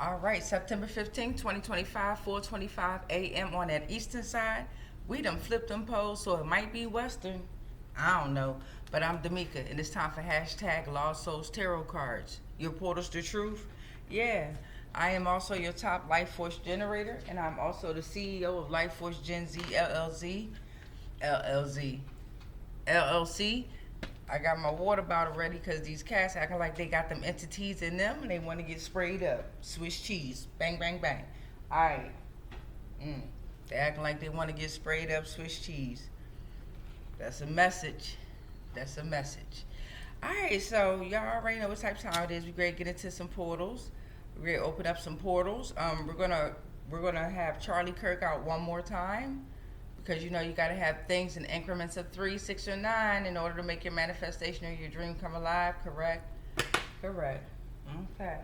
All right, September 15th, 2025, 4:25 a.m. on that eastern side. We done flipped them poles, so it might be western. I don't know. But I'm D'Amica, and it's time for hashtag Lost Souls Tarot Cards. Your portals to truth? Yeah. I am also your top life force generator, and I'm also the CEO of Life Force Gen Z LLC. LLC. I got my water bottle ready because these cats acting like they got them entities in them and they want to get sprayed up. Swiss cheese. Bang, bang, bang. All right. They acting like they want to get sprayed up Swiss cheese. That's a message. That's a message. All right, so y'all already know what type of time it is. We're going to get into some portals. We're going to open up some portals. We're gonna have Charlie Kirk out one more time. Because you know you got to have things in increments of 3, 6, or 9 in order to make your manifestation or your dream come alive, correct? Correct. Okay.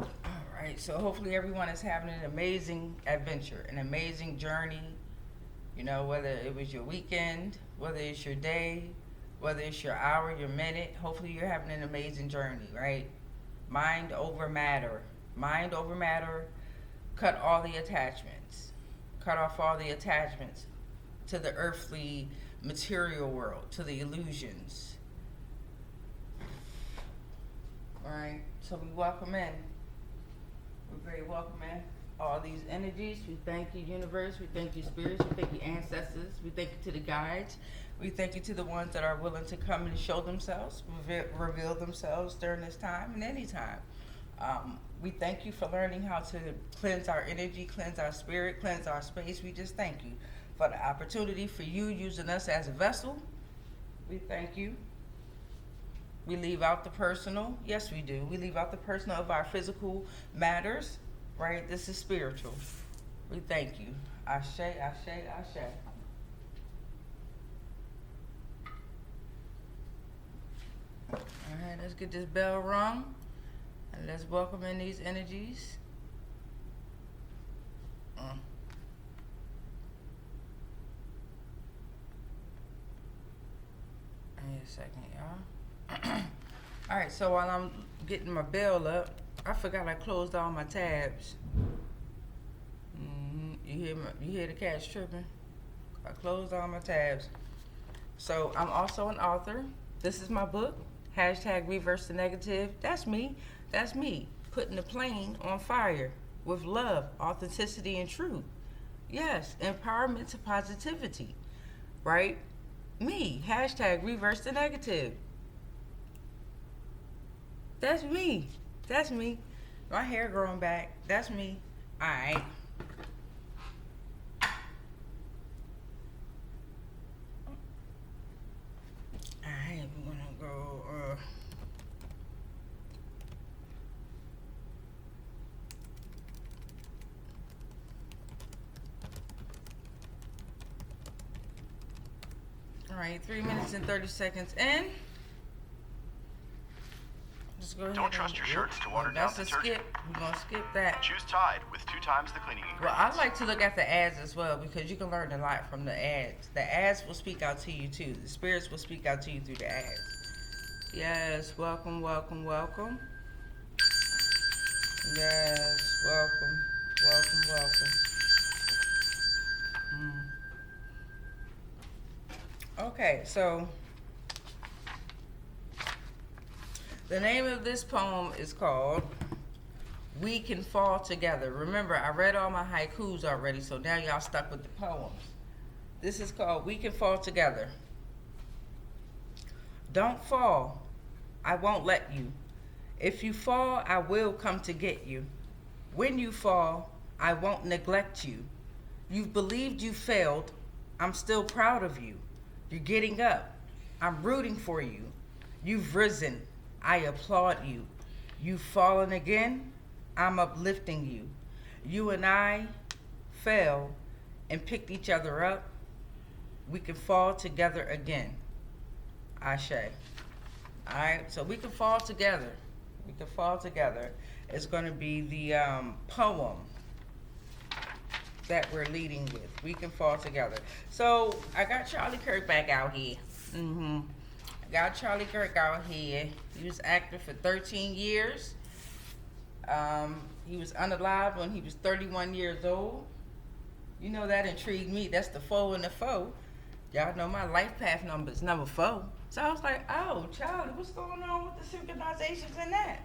All right, so hopefully everyone is having an amazing adventure, an amazing journey. You know, whether it was your weekend, whether it's your day, whether it's your hour, your minute, hopefully you're having an amazing journey, right? Mind over matter. Mind over matter, cut all the attachments. Cut off all the attachments to the earthly material world, to the illusions. Alright, so we welcome in. We're very welcome in all these energies. We thank you, universe. We thank you, spirits. We thank you, ancestors. We thank you to the guides. We thank you to the ones that are willing to come and show themselves, reveal themselves during this time and any time. We thank you for learning how to cleanse our energy, cleanse our spirit, cleanse our space. We just thank you for the opportunity for you using us as a vessel. We thank you. We leave out the personal. Yes, we do. We leave out the personal of our physical matters, right? This is spiritual. We thank you. Ashe, ashe, ashe. All right, let's get this bell rung. And let's welcome in these energies. Wait a second, y'all. All right, so while I'm getting my bell up, I forgot I closed all my tabs. You hear the cats tripping? I closed all my tabs. So I'm also an author. This is my book. Hashtag Reverse the Negative. That's me. That's me, putting the plane on fire with love, authenticity, and truth. Yes, empowerment to positivity, right? Me, hashtag Reverse the Negative. That's me. That's me. My hair growing back. That's me. All right. All right, we're gonna go. All right, 3 minutes and 30 seconds in. Just go ahead. Don't trust your shirts to water down That's a detergent. skip. We're going to skip that. Choose Tide with 2 times the cleaning Well, ingredients. I like to look at the ads as well because you can learn a lot from the ads. The ads will speak out to you too. The spirits will speak out to you through the ads. Yes, welcome, welcome, welcome. Yes, welcome, welcome, welcome. Okay, so the name of this poem is called We Can Fall Together. Remember, I read all my haikus already, so now y'all stuck with the poems. This is called We Can Fall Together. Don't fall. I won't let you. If you fall, I will come to get you. When you fall, I won't neglect you. You've believed you failed. I'm still proud of you. You're getting up. I'm rooting for you. You've risen. I applaud you. You've fallen again. I'm uplifting you. You and I fell and picked each other up. We can fall together again. Ashe. All right, so we can fall together. We can fall together. It's going to be the poem that we're leading with. We can fall together. So I got Charlie Kirk back out here. got Charlie Kirk out here. He was active for 13 years. He was unalived when he was 31 years old. You know, that intrigued me. That's the foe and the foe. Y'all know my life path number is number 4. So I was like, oh, Charlie, what's going on with the synchronizations and that?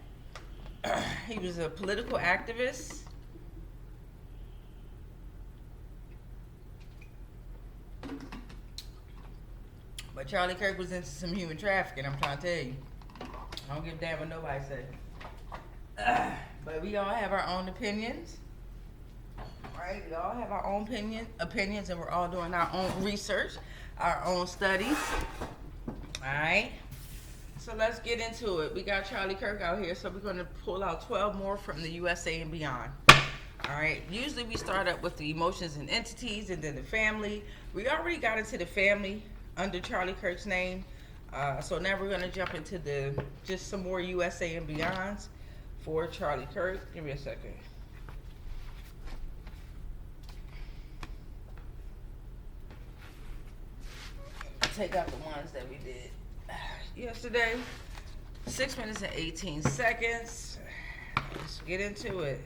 He was a political activist. But Charlie Kirk was into some human trafficking, I'm trying to tell you. I don't give a damn what nobody say. But we all have our own opinions. Right? We all have our own opinions, and we're all doing our own research, our own studies. Alright? So let's get into it. We got Charlie Kirk out here, so we're going to pull out 12 more from the USA and beyond. Alright? Usually we start up with the emotions and entities, and then the family. We already got into the family under Charlie Kirk's name. So now we're going to jump into just some more USA and beyonds for Charlie Kirk. Give me a second. Take out the ones that we did yesterday. 6 minutes and 18 seconds. Let's get into it.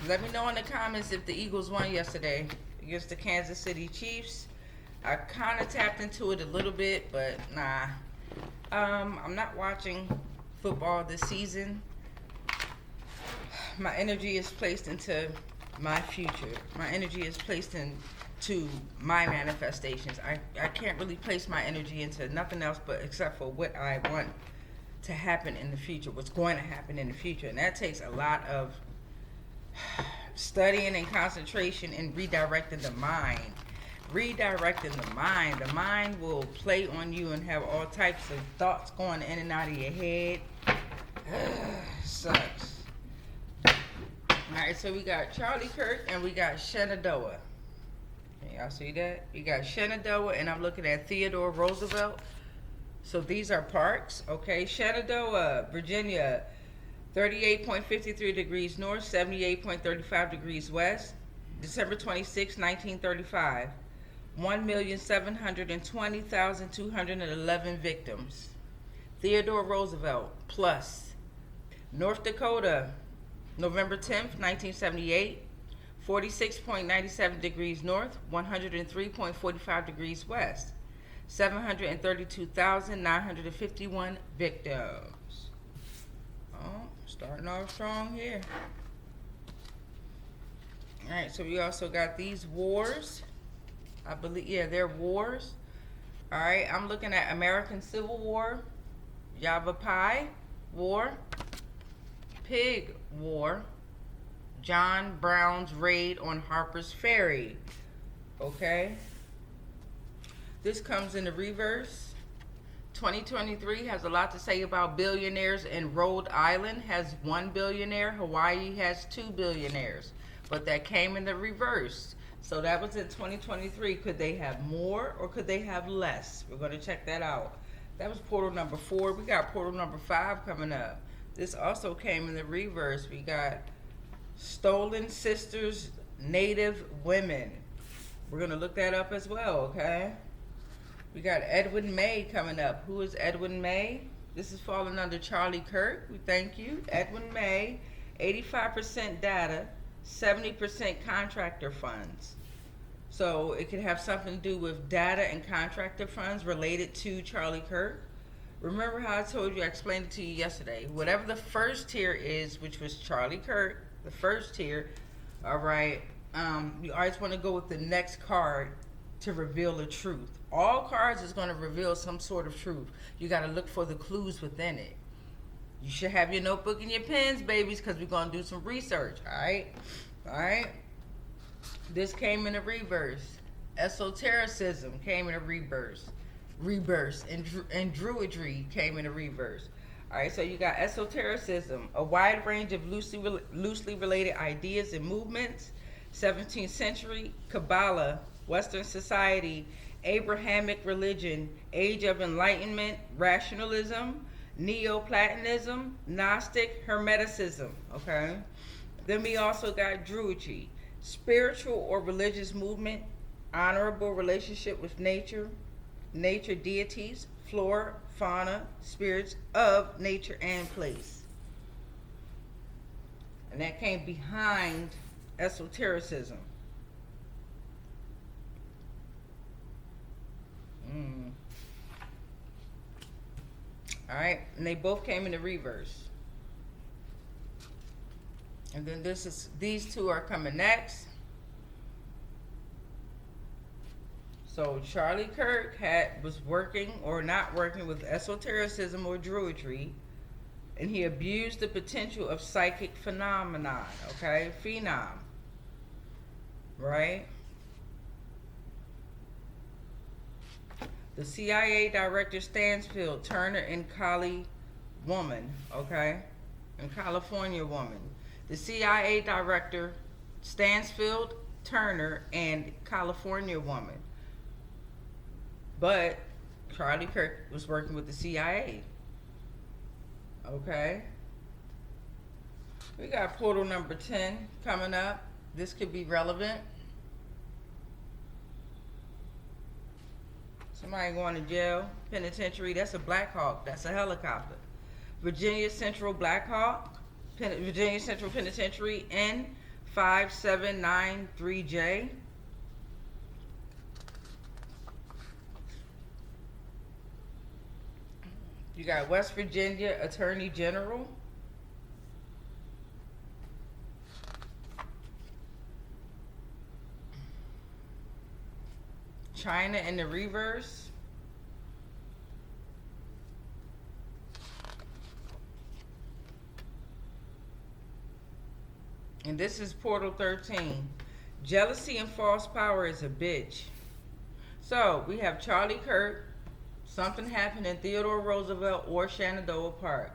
Let me know in the comments if the Eagles won yesterday against the Kansas City Chiefs. I kind of tapped into it a little bit, but nah. I'm not watching football this season. My energy is placed into my future. My energy is placed into my manifestations. I can't really place my energy into nothing else but except for what I want to happen in the future, what's going to happen in the future. And that takes a lot of studying and concentration and redirecting the mind. The mind will play on you and have all types of thoughts going in and out of your head. Sucks. Alright, so we got Charlie Kirk and we got Shenandoah. Can y'all see that? We got Shenandoah and I'm looking at Theodore Roosevelt. So these are parks, okay? Shenandoah, Virginia, 38.53 degrees north, 78.35 degrees west. December 26, 1935. 1,720,211 victims. Theodore Roosevelt, plus. North Dakota, November 10th, 1978. 46.97 degrees north, 103.45 degrees west. 732,951 victims. Oh, starting off strong here. Alright, so we also got these wars. I believe, yeah, they're wars. Alright, I'm looking at American Civil War, Yavapai War, Pig War, John Brown's raid on Harper's Ferry. Okay. This comes in the reverse. 2023 has a lot to say about billionaires, and Rhode Island has 1 billionaire. Hawaii has 2 billionaires. But that came in the reverse. So that was in 2023. Could they have more or could they have less? We're going to check that out. That was portal number 4. We got portal number 5 coming up. This also came in the reverse. We got Stolen Sisters, Native Women. We're going to look that up as well, okay? We got Edwin May coming up. Who is Edwin May? This is falling under Charlie Kirk. We thank you. Edwin May, 85% data, 70% contractor funds. So it could have something to do with data and contractor funds related to Charlie Kirk. Remember how I told you, I explained it to you yesterday. Whatever the first tier is, which was Charlie Kirk, the first tier, all right, you always want to go with the next card to reveal the truth. All cards is going to reveal some sort of truth. You got to look for the clues within it. You should have your notebook and your pens, babies, because we're going to do some research, all right? All right? This came in a reverse. Esotericism came in a reverse. And Druidry came in a reverse. All right, so you got esotericism, a wide range of loosely related ideas and movements. 17th century, Kabbalah, Western society, Abrahamic religion, Age of Enlightenment, rationalism, Neoplatonism, Gnostic Hermeticism, okay? Then we also got Druidry, spiritual or religious movement, honorable relationship with nature, nature deities, flora, fauna, spirits of nature and place. And that came behind esotericism. All right, and they both came in the reverse. And then these two are coming next. So Charlie Kirk was working or not working with esotericism or druidry, and he abused the potential of psychic phenomenon. Okay, phenom. Right. The CIA director Stansfield Turner and Cali woman. Okay, and California woman. The CIA director Stansfield Turner and California woman. But Charlie Kirk was working with the CIA. Okay. We got portal number 10 coming up. This could be relevant. Somebody going to jail, penitentiary. That's a Black Hawk. That's a helicopter. Virginia Central Black Hawk, Virginia Central Penitentiary, N5793J. You got West Virginia Attorney General. China in the reverse. And this is Portal 13. Jealousy and false power is a bitch. So we have Charlie Kirk. Something happened in Theodore Roosevelt or Shenandoah Park.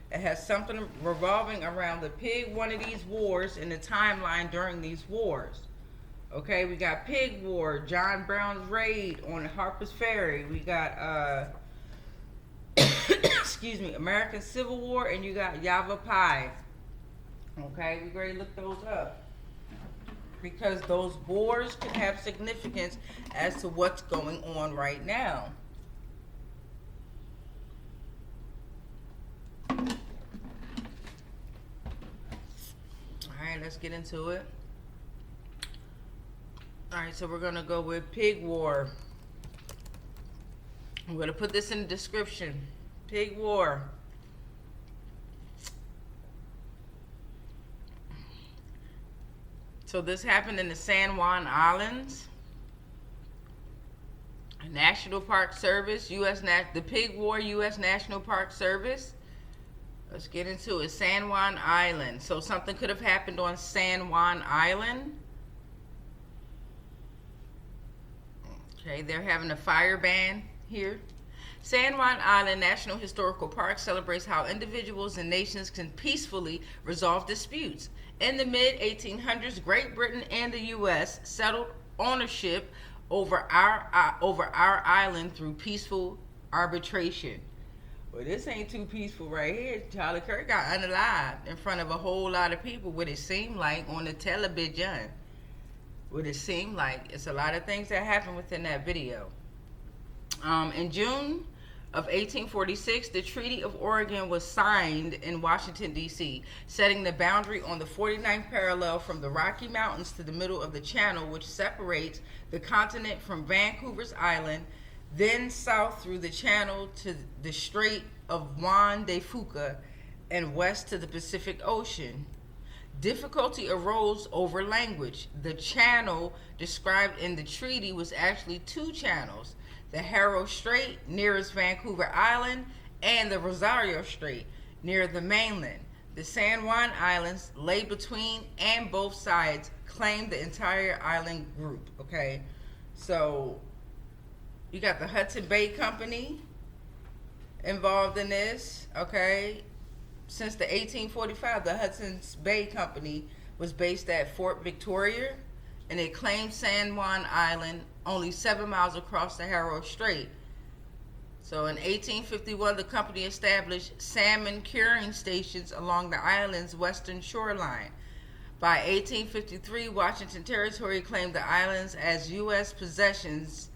It has something revolving around the pig one of these wars in the timeline during these wars. Okay, we got Pig War, John Brown's raid on Harper's Ferry. We got, excuse me, American Civil War, and you got Yavapai. Okay, we ready to look those up. Because those wars can have significance as to what's going on right now. Alright, let's get into it. Alright, so we're going to go with Pig War. I'm going to put this in the description. Pig War. So this happened in the San Juan Islands. National Park Service, the Pig War, U.S. National Park Service. Let's get into it. San Juan Island. So something could have happened on San Juan Island. Okay, they're having a fire ban here. San Juan Island National Historical Park celebrates how individuals and nations can peacefully resolve disputes. In the mid-1800s, Great Britain and the U.S. settled ownership over our island through peaceful arbitration. Well, this ain't too peaceful right here. Charlie Kirk got unalived in front of a whole lot of people, what it seemed like on the television. What it seemed like. It's a lot of things that happened within that video. In June of 1846, the Treaty of Oregon was signed in Washington, D.C., setting the boundary on the 49th parallel from the Rocky Mountains to the middle of the channel, which separates the continent from Vancouver's Island, then south through the channel to the Strait of Juan de Fuca, and west to the Pacific Ocean. Difficulty arose over language. The channel described in the treaty was actually two channels: the Haro Strait nearest Vancouver Island and the Rosario Strait near the mainland. The San Juan Islands lay between, and both sides claimed the entire island group. Okay, so you got the Hudson Bay Company involved in this. Okay, since the 1845, the Hudson's Bay Company was based at Fort Victoria, and it claimed San Juan Island only 7 miles across the Haro Strait. So in 1851, the company established salmon curing stations along the island's western shoreline. By 1853, Washington Territory claimed the islands as U.S. possessions.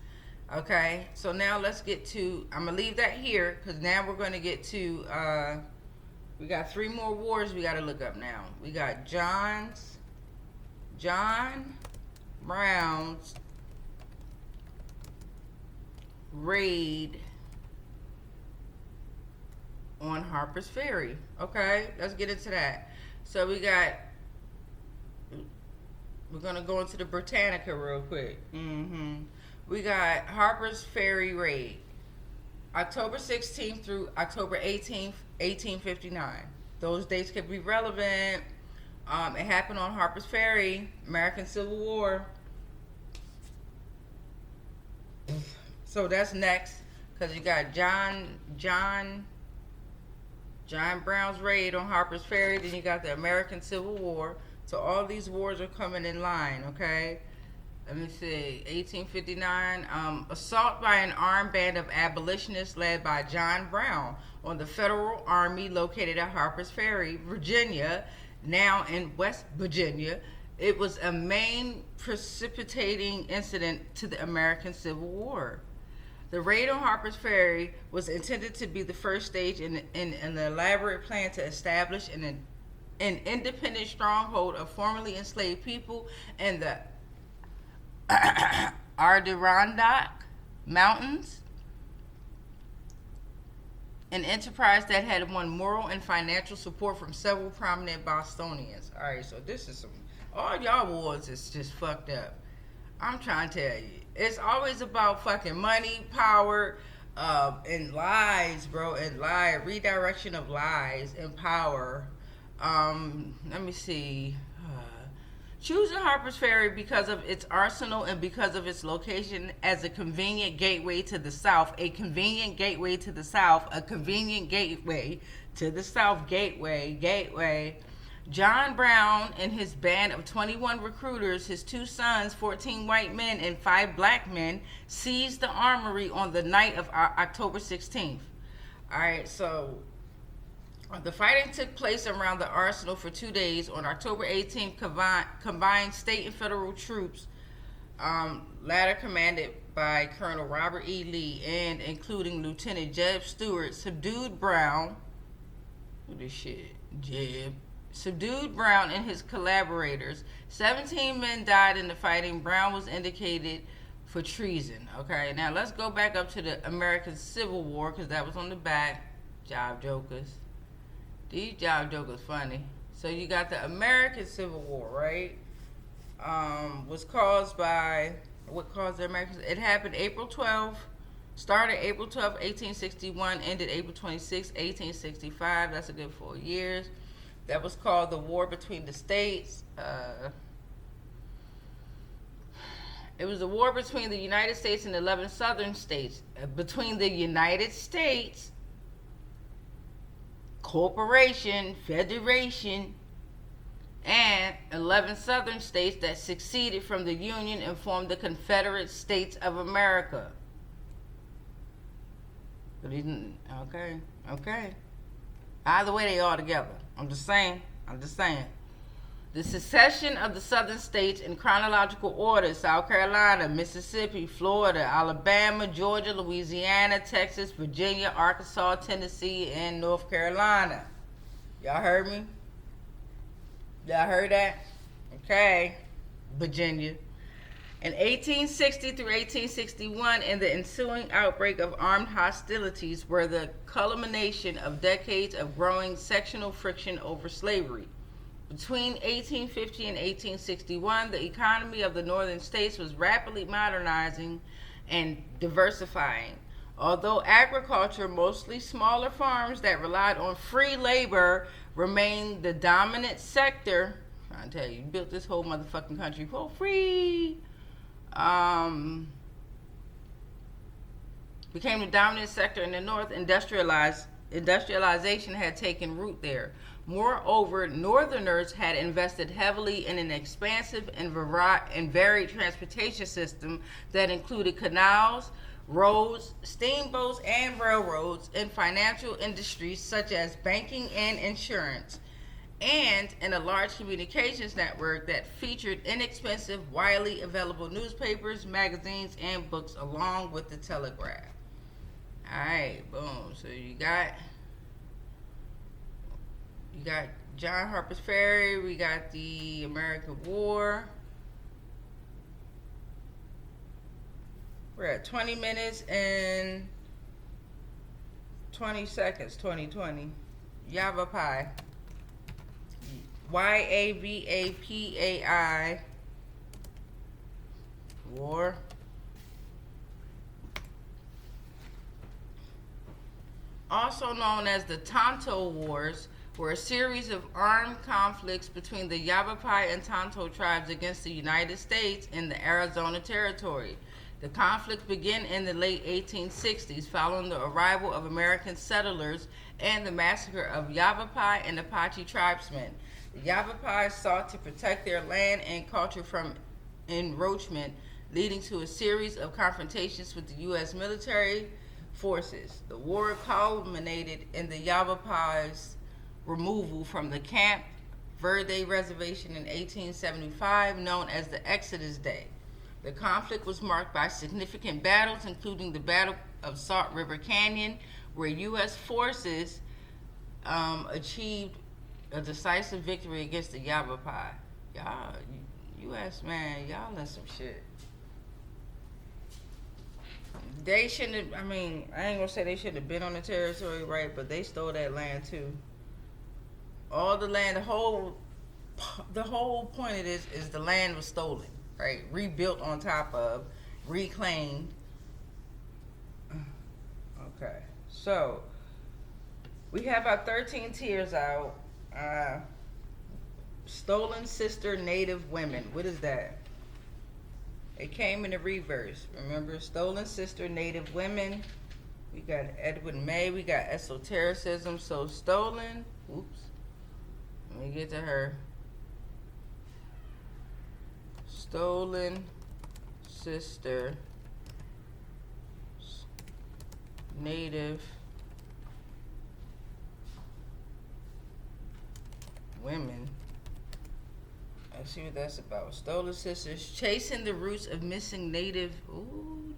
Okay, so now let's get to, I'm going to leave that here because now we're going to get to, we got 3 more wars we got to look up now. We got John Brown's raid on Harper's Ferry. Okay, let's get into that. So we're going to go into the Britannica real quick. We got Harper's Ferry raid, October 16th through October 18th, 1859. Those dates could be relevant. It happened on Harper's Ferry, American Civil War. So that's next, because you got John Brown's raid on Harper's Ferry. Then you got the American Civil War. So all these wars are coming in line, okay? Let me see. 1859, assault by an armed band of abolitionists led by John Brown on the Federal Army located at Harper's Ferry, Virginia, now in West Virginia. It was a main precipitating incident to the American Civil War. The raid on Harper's Ferry was intended to be the first stage in an elaborate plan to establish an independent stronghold of formerly enslaved people in the Adirondack Mountains, an enterprise that had won moral and financial support from several prominent Bostonians. All right, so this is all y'all wars is just fucked up. I'm trying to tell you, it's always about fucking money, power, and lies, bro, and redirection of lies and power. Let me see. Choosing Harper's Ferry because of its arsenal and because of its location as a convenient gateway to the South, a convenient gateway to the South, a convenient gateway to the South, gateway. John Brown and his band of 21 recruiters, his 2 sons, 14 white men, and 5 black men, seized the armory on the night of October 16th. All right, so the fighting took place around the arsenal for 2 days. On October 18th, combined state and federal troops, latter commanded by Colonel Robert E. Lee and including Lieutenant Jeb Stewart, subdued Brown. Who this shit? Jeb. Subdued Brown and his collaborators. 17 men died in the fighting. Brown was indicated for treason. Okay, now let's go back up to the American Civil War because that was on the back. Job jokers. These job jokers funny. So you got the American Civil War, right? Was caused by, what caused the American? It happened April 12th, started April 12th, 1861, ended April 26th, 1865. That's a good 4 years. That was called the War Between the States. It was a war between the United States and 11 southern states. Between the United States Corporation, Federation, and 11 southern states that seceded from the Union and formed the Confederate States of America. Okay. Either way, they all together. I'm just saying. The secession of the southern states in chronological order: South Carolina, Mississippi, Florida, Alabama, Georgia, Louisiana, Texas, Virginia, Arkansas, Tennessee, and North Carolina. Y'all heard me? Y'all heard that? Okay. Virginia. In 1860 through 1861, and the ensuing outbreak of armed hostilities were the culmination of decades of growing sectional friction over slavery. Between 1850 and 1861, the economy of the northern states was rapidly modernizing and diversifying. Although agriculture, mostly smaller farms that relied on free labor, remained the dominant sector. I'm trying to tell you, you built this whole motherfucking country for free. Became the dominant sector in the north. Industrialization had taken root there. Moreover, Northerners had invested heavily in an expansive and varied transportation system that included canals, roads, steamboats, and railroads, and financial industries such as banking and insurance. and in a large communications network that featured inexpensive, widely available newspapers, magazines, and books along with the telegraph. Alright, boom. So you got John Harper's Ferry, we got the American War. We're at 20 minutes and 20 seconds, 2020. Yavapai. Yavapai. War. Also known as the Tonto Wars, were a series of armed conflicts between the Yavapai and Tonto tribes against the United States in the Arizona Territory. The conflict began in the late 1860s following the arrival of American settlers and the massacre of Yavapai and Apache tribesmen. The Yavapai sought to protect their land and culture from encroachment, leading to a series of confrontations with the U.S. military forces. The war culminated in the Yavapai's removal from the Camp Verde Reservation in 1875, known as the Exodus Day. The conflict was marked by significant battles, including the Battle of Salt River Canyon, where U.S. forces achieved a decisive victory against the Yavapai. Y'all, U.S. man, y'all in some shit. They shouldn't have, I ain't gonna say they shouldn't have been on the territory, right? But they stole that land too. All the land, the whole point of this is the land was stolen, right? Rebuilt on top of, reclaimed. Okay, so we have our 13 tiers out. Stolen sister native women. What is that? It came in the reverse. Remember, stolen sister native women. We got Edwin May. We got esotericism. So stolen. Oops. Let me get to her. Stolen sister native women. Let's see what that's about. Stolen sisters chasing the roots of missing native. Ooh,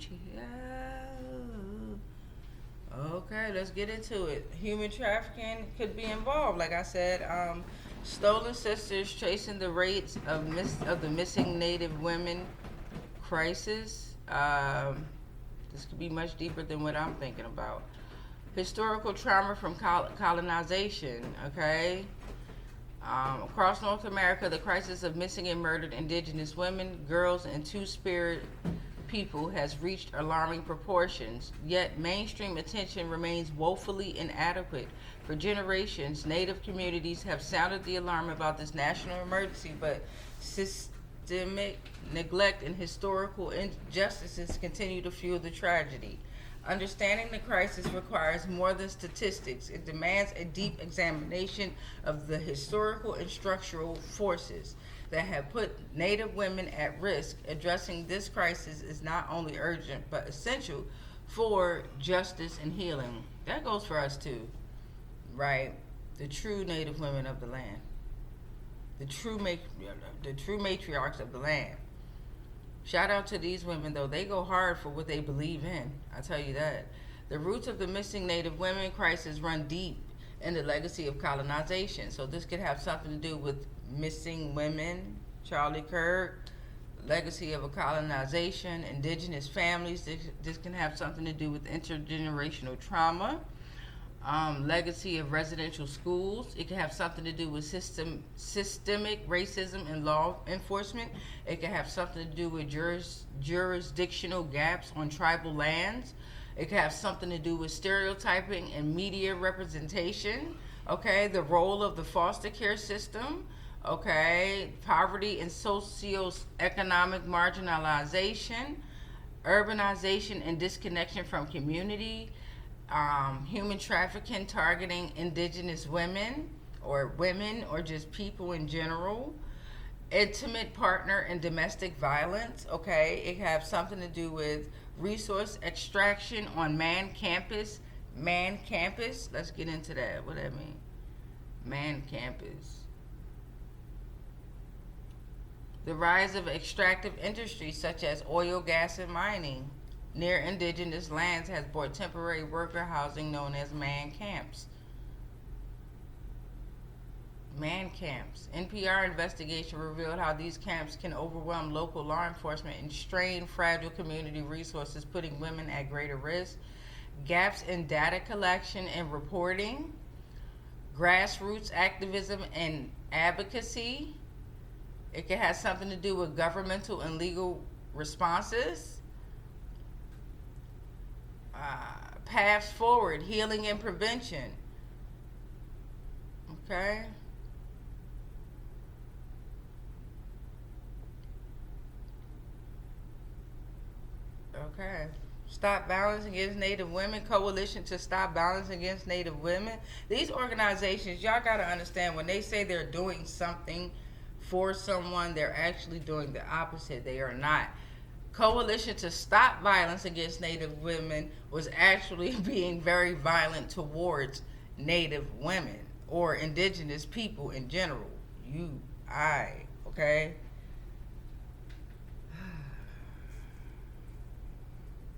okay, let's get into it. Human trafficking could be involved, like I said. Stolen sisters chasing the rates of the missing native women crisis. This could be much deeper than what I'm thinking about. Historical trauma from colonization. Okay. Across North America, the crisis of missing and murdered indigenous women, girls, and two-spirit people has reached alarming proportions, yet mainstream attention remains woefully inadequate. For generations, Native communities have sounded the alarm about this national emergency, but systemic neglect and historical injustices continue to fuel the tragedy. Understanding the crisis requires more than statistics. It demands a deep examination of the historical and structural forces that have put Native women at risk. Addressing this crisis is not only urgent, but essential for justice and healing. That goes for us too, right? The true Native women of the land. The true matriarchs of the land. Shout out to these women, though. They go hard for what they believe in. I tell you that. The roots of the missing Native women crisis run deep in the legacy of colonization. So this could have something to do with missing women, Charlie Kirk, legacy of a colonization, indigenous families. This can have something to do with intergenerational trauma. Legacy of residential schools. It can have something to do with systemic racism in law enforcement. It can have something to do with jurisdictional gaps on tribal lands. It can have something to do with stereotyping and media representation. Okay, the role of the foster care system. Okay, poverty and socioeconomic marginalization, urbanization and disconnection from community. Human trafficking targeting indigenous women or just people in general. Intimate partner and domestic violence. Okay, it can have something to do with resource extraction on man campus. Let's get into that. What that mean? Man campus. The rise of extractive industries such as oil, gas, and mining near indigenous lands has brought temporary worker housing known as man camps. Man camps. NPR investigation revealed how these camps can overwhelm local law enforcement and strain fragile community resources, putting women at greater risk. Gaps in data collection and reporting. Grassroots activism and advocacy. It can have something to do with governmental and legal responses. Paths forward, healing and prevention. Okay. Okay. Stop Violence Against Native Women, Coalition to Stop Violence Against Native Women. These organizations, y'all got to understand, when they say they're doing something for someone, they're actually doing the opposite. They are not. Coalition to Stop Violence Against Native Women was actually being very violent towards Native women or indigenous people in general. Okay?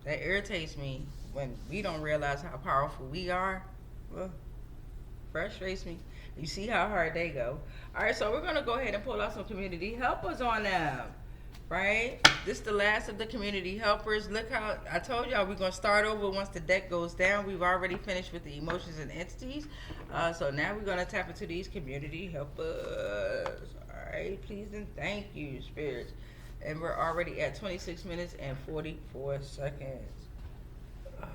That irritates me when we don't realize how powerful we are. Well, frustrates me. You see how hard they go. All right, so we're going to go ahead and pull out some community helpers on them, right? This is the last of the community helpers. Look how I told y'all we're going to start over once the deck goes down. We've already finished with the emotions and entities. So now we're going to tap into these community helpers. All right, please and thank you, spirits. And we're already at 26 minutes and 44 seconds. Oh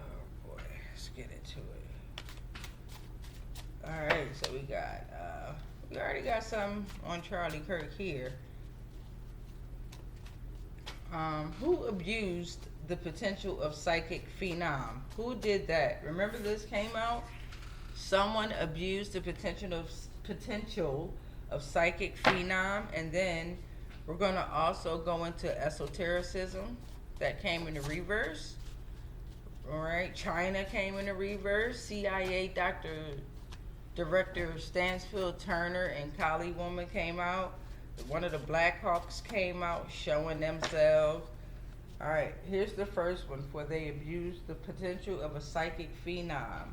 boy, let's get into it. All right, so we already got some on Charlie Kirk here. Who abused the potential of psychic phenom? Who did that? Remember this came out? Someone abused the potential of psychic phenom, and then we're going to also go into esotericism that came in the reverse. All right, China came in the reverse. CIA Director Stansfield Turner and Kali Woman came out. One of the Black Hawks came out showing themselves. All right, here's the first one, where they abused the potential of a psychic phenom.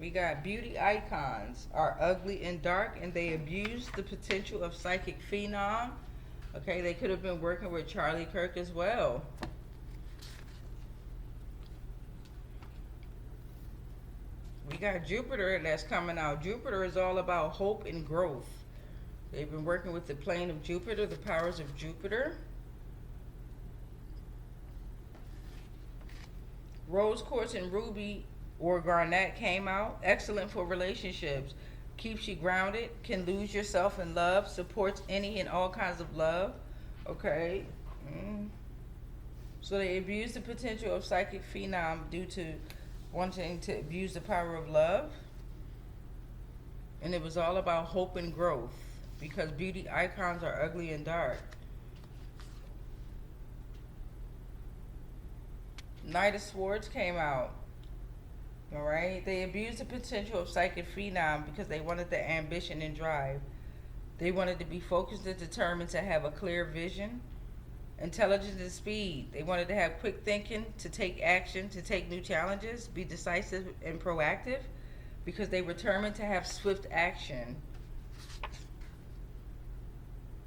We got beauty icons are ugly and dark, and they abuse the potential of psychic phenom. Okay, they could have been working with Charlie Kirk as well. We got Jupiter that's coming out. Jupiter is all about hope and growth. They've been working with the plane of Jupiter, the powers of Jupiter. Rose quartz and ruby or garnet came out. Excellent for relationships. Keeps you grounded. Can lose yourself in love. Supports any and all kinds of love. Okay. So they abuse the potential of psychic phenom due to wanting to abuse the power of love. And it was all about hope and growth, because beauty icons are ugly and dark. Knight of Swords came out. All right, they abused the potential of psychic phenom because they wanted the ambition and drive. They wanted to be focused and determined to have a clear vision, intelligence and speed. They wanted to have quick thinking, to take action, to take new challenges, be decisive and proactive, because they were determined to have swift action.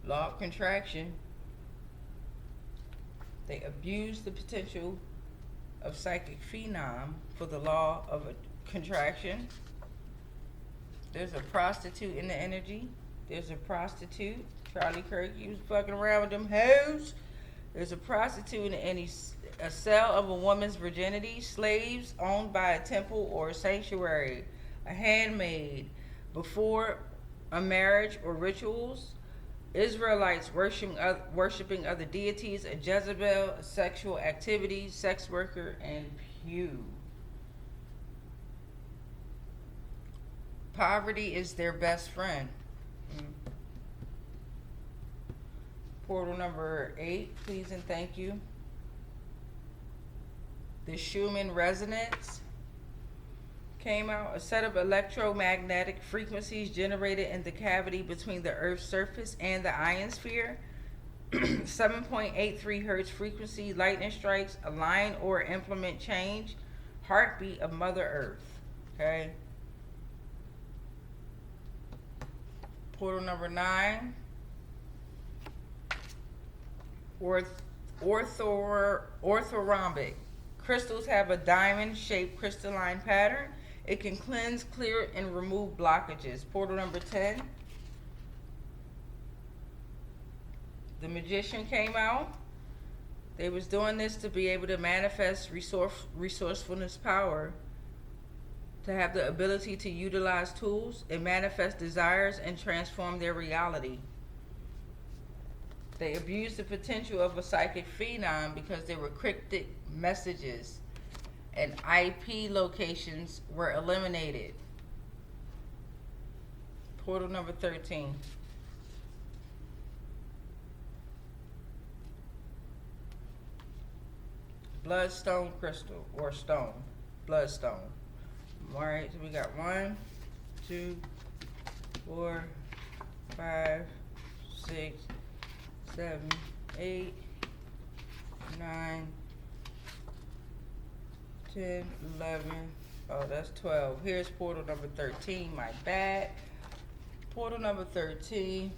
Law of contraction. They abused the potential of psychic phenom for the law of a contraction. There's a prostitute in the energy. There's a prostitute. Charlie Kirk, he was fucking around with them hoes. There's a prostitute in any a sale of a woman's virginity, slaves owned by a temple or a sanctuary, a handmaid, before a marriage or rituals. Israelites worshiping other deities, a Jezebel, sexual activity, sex worker, and pew. Poverty is their best friend. Portal number 8, please and thank you. The Schumann resonance came out. A set of electromagnetic frequencies generated in the cavity between the Earth's surface and the ionosphere. 7.83 hertz frequency, lightning strikes, align or implement change, heartbeat of Mother Earth. Okay. Portal number 9. Orthorhombic. Crystals have a diamond-shaped crystalline pattern. It can cleanse, clear, and remove blockages. Portal number 10. The Magician came out. They was doing this to be able to manifest resourcefulness power, to have the ability to utilize tools and manifest desires and transform their reality. They abused the potential of a psychic phenom because there were cryptic messages and IP locations were eliminated. Portal number 13. Bloodstone crystal or stone. Bloodstone. Alright, so we got 1, 2, 4, 5, 6, 7, 8, 9, 10, 11. Oh, that's 12. Here's portal number 13. My bad. Portal number 13.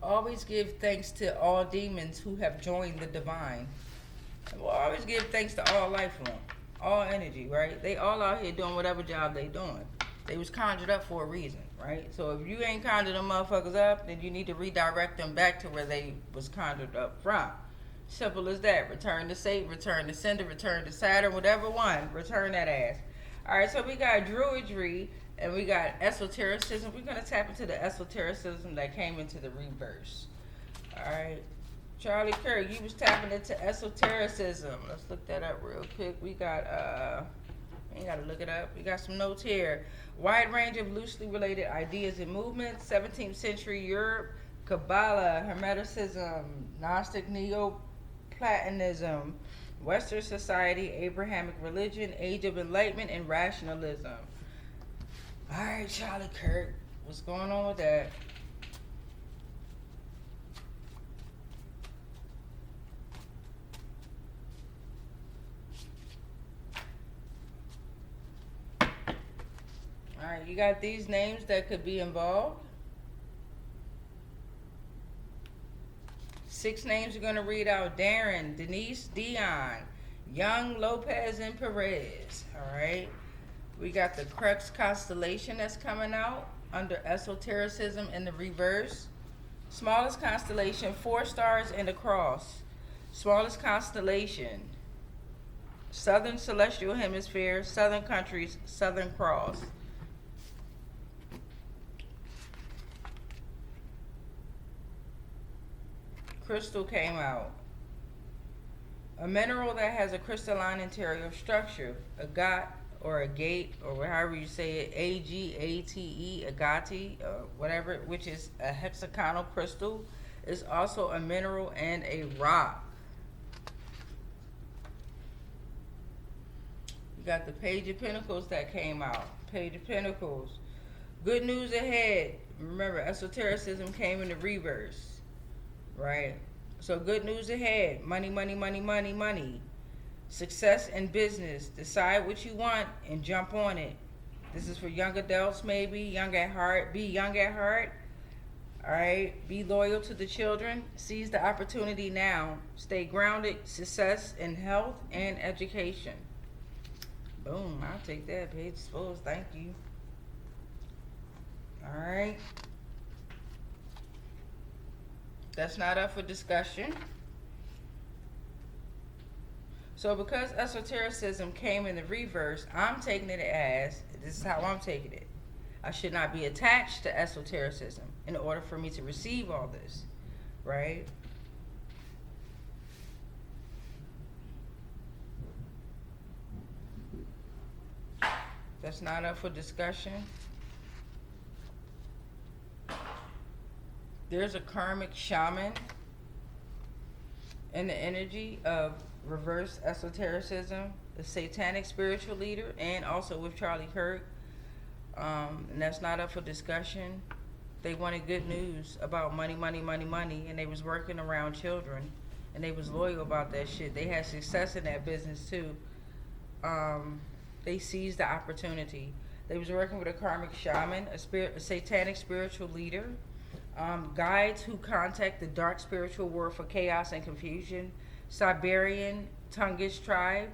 Always give thanks to all demons who have joined the divine. We'll always give thanks to all life form, all energy, right? They all out here doing whatever job they doing. They was conjured up for a reason, right? So if you ain't conjured them motherfuckers up, then you need to redirect them back to where they was conjured up from. Simple as that. Return to Satan, return to Cinder, return to Saturn, whatever one, return that ass. Alright, so we got druidry and we got esotericism. We're going to tap into the esotericism that came into the reverse. Alright. Charlie Kirk, you was tapping into esotericism. Let's look that up real quick. We got, you got to look it up. We got some notes here. Wide range of loosely related ideas and movements. 17th century Europe, Kabbalah, Hermeticism, Gnostic Neoplatonism, Western society, Abrahamic religion, Age of Enlightenment, and rationalism. Alright, Charlie Kirk, what's going on with that? Alright, you got these names that could be involved. 6 names are going to read out. Darren, Denise, Dion, Young, Lopez, and Perez. Alright. We got the Crux constellation that's coming out under esotericism in the reverse. Smallest constellation, 4 stars and a cross. Smallest constellation, Southern Celestial Hemisphere, Southern Countries, Southern Cross. Crystal came out. A mineral that has a crystalline interior structure, agate or agate, or however you say it, A-G-A-T-E, agate, whatever, which is a hexagonal crystal, is also a mineral and a rock. You got the Page of Pentacles that came out. Page of Pentacles. Good news ahead. Remember, esotericism came in the reverse, right? So good news ahead. Money, money, money, money, money. Success in business. Decide what you want and jump on it. This is for young adults, maybe. Young at heart. Be young at heart. Alright. Be loyal to the children. Seize the opportunity now. Stay grounded. Success in health and education. Boom. I'll take that. Page Souls. Thank you. Alright. That's not up for discussion. So because esotericism came in the reverse, I'm taking it as, this is how I'm taking it. I should not be attached to esotericism in order for me to receive all this, right? That's not up for discussion. There's a karmic shaman in the energy of reverse esotericism. the satanic spiritual leader, and also with Charlie Kirk. And that's not up for discussion. They wanted good news about money, money, money, money, and they was working around children, and they was loyal about that shit. They had success in that business too. They seized the opportunity. They was working with a karmic shaman, a satanic spiritual leader, guides who contact the dark spiritual world for chaos and confusion, Siberian Tungish tribe,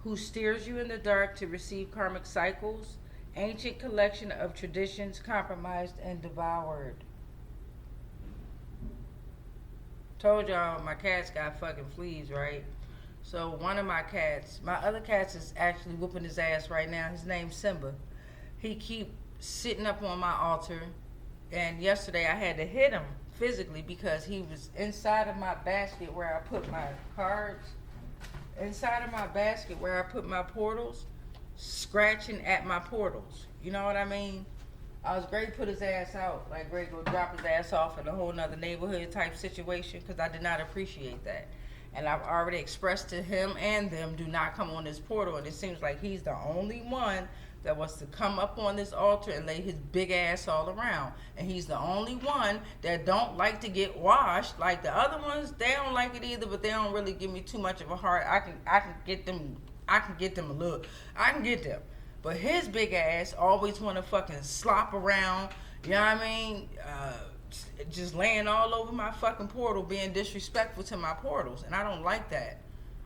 who steers you in the dark to receive karmic cycles, ancient collection of traditions compromised and devoured. Told y'all my cats got fucking fleas, right? So one of my cats, my other cats is actually whooping his ass right now. His name's Simba. He keep sitting up on my altar, and yesterday I had to hit him physically because he was inside of my basket where I put my cards, inside of my basket where I put my portals, scratching at my portals. You know what I mean? I was ready to put his ass out, like ready to go drop his ass off in a whole nother neighborhood type situation, because I did not appreciate that. And I've already expressed to him and them, do not come on this portal. And it seems like he's the only one that wants to come up on this altar and lay his big ass all around. And he's the only one that don't like to get washed. Like the other ones, they don't like it either, but they don't really give me too much of a heart. I can get them a look. I can get them. But his big ass always want to fucking slop around, you know what I mean? Just laying all over my fucking portal, being disrespectful to my portals. And I don't like that.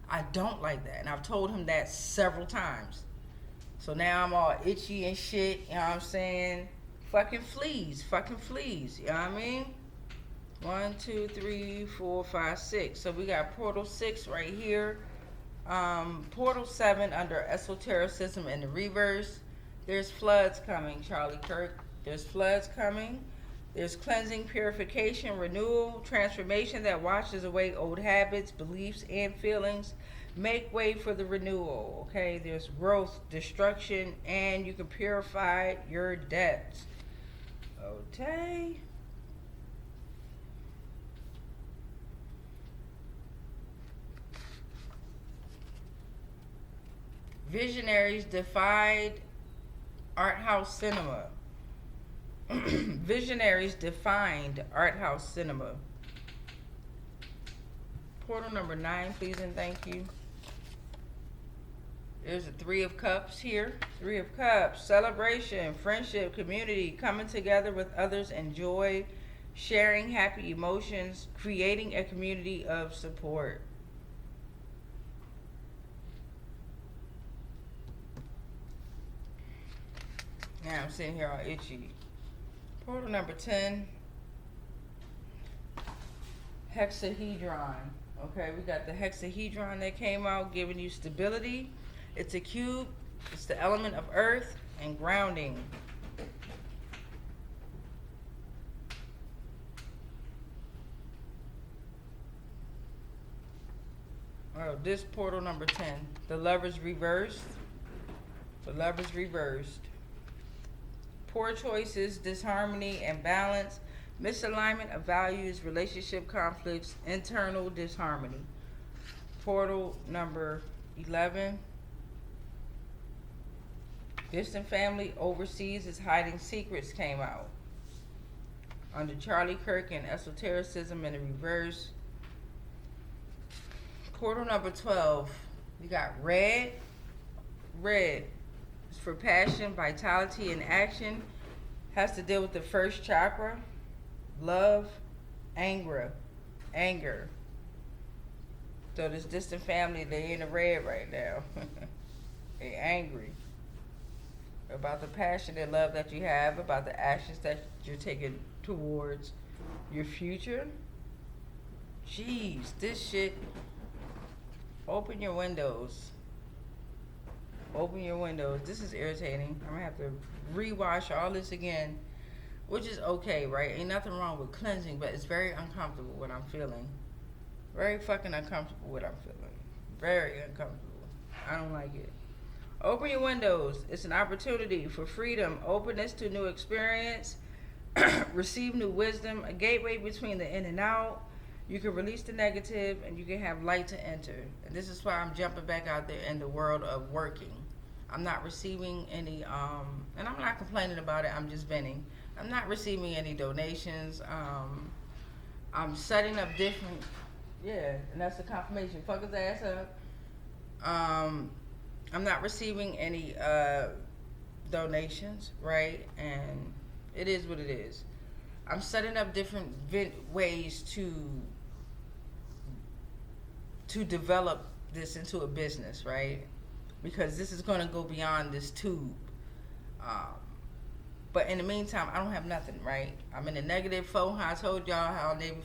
I don't like that. And I've told him that several times. So now I'm all itchy and shit, you know what I'm saying? Fucking fleas, you know what I mean? 1, 2, 3, 4, 5, 6. So we got portal 6 right here. Portal 7 under esotericism in the reverse. There's floods coming, Charlie Kirk. There's floods coming. There's cleansing, purification, renewal, transformation that washes away old habits, beliefs, and feelings. Make way for the renewal, okay? There's growth, destruction, and you can purify your depths. Okay. Visionaries defied art house cinema. Visionaries defined art house cinema. Portal number 9, please and thank you. There's a 3 of Cups here. 3 of Cups, celebration, friendship, community, coming together with others in joy, sharing happy emotions, creating a community of support. Now I'm sitting here all itchy. Portal number 10, hexahedron. Okay, we got the hexahedron that came out, giving you stability. It's a cube. It's the element of earth and grounding. Oh, this portal number 10. The Lover's reversed. The Lover's reversed. Poor choices, disharmony, imbalance, misalignment of values, relationship conflicts, internal disharmony. Portal number 11. Distant family overseas is hiding secrets came out. Under Charlie Kirk and esotericism in the reverse. Portal number 12. We got red. Red. For passion, vitality, and action. Has to deal with the first chakra. Love, anger. So this distant family, they in the red right now. They angry about the passion and love that you have, about the actions that you're taking towards your future. Jeez, this shit. Open your windows. Open your windows. This is irritating. I'm gonna have to rewash all this again, which is okay, right? Ain't nothing wrong with cleansing, but it's very uncomfortable what I'm feeling. Very fucking uncomfortable what I'm feeling. Very uncomfortable. I don't like it. Open your windows. It's an opportunity for freedom, openness to new experience, receive new wisdom, a gateway between the in and out, You can release the negative and you can have light to enter. And this is why I'm jumping back out there in the world of working. I'm not receiving any, and I'm not complaining about it, I'm just venting. I'm not receiving any donations. I'm setting up different, yeah, and that's the confirmation. Fuck his ass up. I'm not receiving any donations, right? And it is what it is. I'm setting up different ways to develop this into a business, right? Because this is going to go beyond this tube. But in the meantime, I don't have nothing, right? I'm in a negative 400. I told y'all how Navy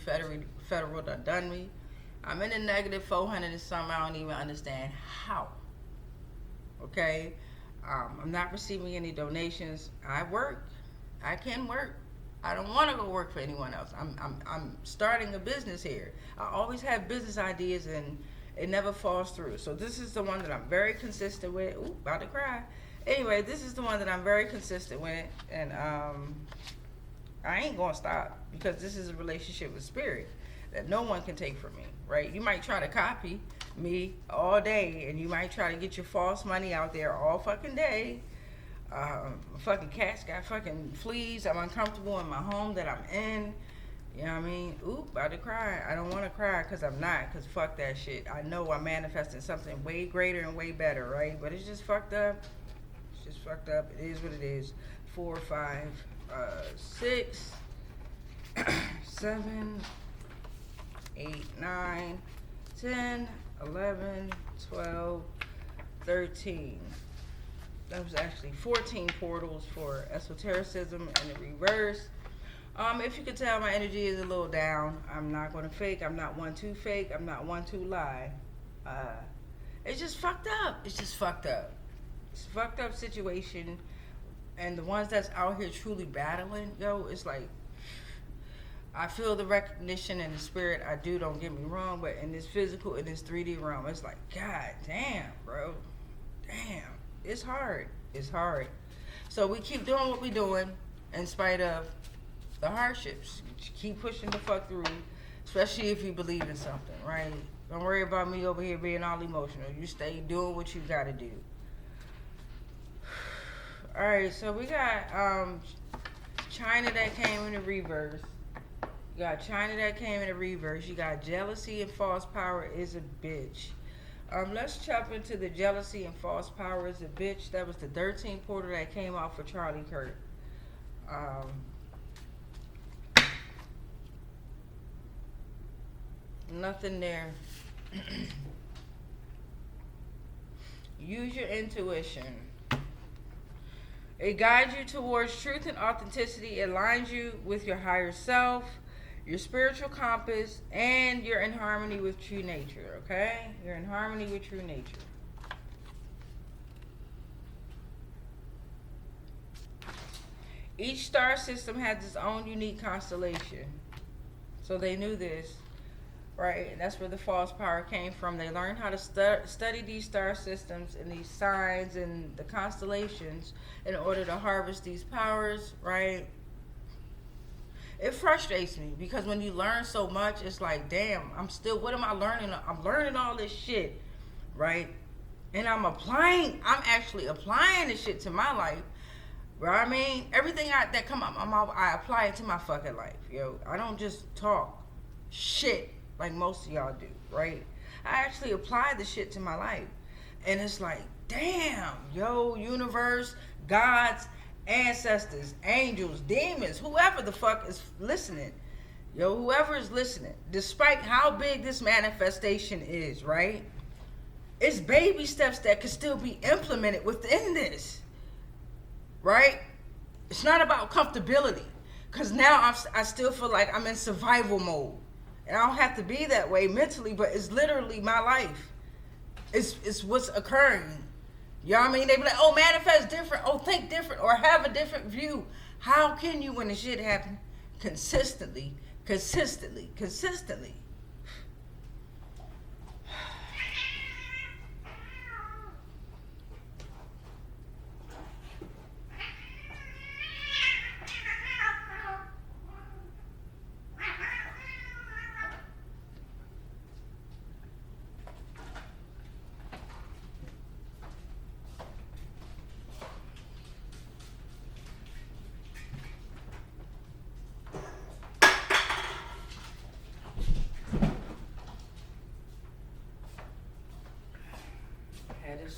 Federal done me. I'm in a negative 400 and something. I don't even understand how. Okay? I'm not receiving any donations. I work. I can work. I don't want to go work for anyone else. I'm starting a business here. I always have business ideas and it never falls through. So this is the one that I'm very consistent with. Ooh, about to cry. Anyway, this is the one that I'm very consistent with, and I ain't gonna stop because this is a relationship with spirit that no one can take from me, right? You might try to copy me all day, and you might try to get your false money out there all fucking day. Fucking cats got fucking fleas. I'm uncomfortable in my home that I'm in. You know what I mean? Oop, about to cry. I don't want to cry because I'm not, because fuck that shit. I know I'm manifesting something way greater and way better, right? But it's just fucked up. It's just fucked up. It is what it is. 4, 5, 6, 7, 8, 9, 10, 11, 12, 13. That was actually 14 portals for esotericism in the reverse. If you can tell, my energy is a little down. I'm not going to fake. I'm not one to fake. I'm not one to lie. It's just fucked up. It's just fucked up. It's a fucked up situation. And the ones that's out here truly battling, yo, it's like, I feel the recognition and the spirit. I do, don't get me wrong. But in this physical, in this 3D realm, it's like, God damn, bro. Damn. It's hard. It's hard. So we keep doing what we're doing in spite of the hardships. You keep pushing the fuck through, especially if you believe in something, right? Don't worry about me over here being all emotional. You stay doing what you gotta do. Alright, so we got China that came in the reverse. You got China that came in the reverse. You got jealousy and false power is a bitch. Let's jump into the jealousy and false power is a bitch. That was the 13th portal that came out for Charlie Kirk. Nothing there. Use your intuition. It guides you towards truth and authenticity. It aligns you with your higher self, your spiritual compass, and you're in harmony with true nature, okay? You're in harmony with true nature. Each star system has its own unique constellation. So they knew this, right? And that's where the false power came from. They learned how to study these star systems and these signs and the constellations in order to harvest these powers, right? It frustrates me because when you learn so much, it's like, damn, what am I learning? I'm learning all this shit, right? And I'm actually applying this shit to my life. Right? I mean, everything that come out my mouth, I apply it to my fucking life, yo. I don't just talk shit like most of y'all do, right? I actually apply the shit to my life. And it's like, damn, yo, universe, gods, ancestors, angels, demons, whoever the fuck is listening, yo, whoever is listening, despite how big this manifestation is, right? It's baby steps that could still be implemented within this, right? It's not about comfortability, because now I still feel like I'm in survival mode, and I don't have to be that way mentally, but it's literally my life. It's what's occurring. You know what I mean? They be like, oh, manifest different, oh, think different, or have a different view. How can you when the shit happen consistently?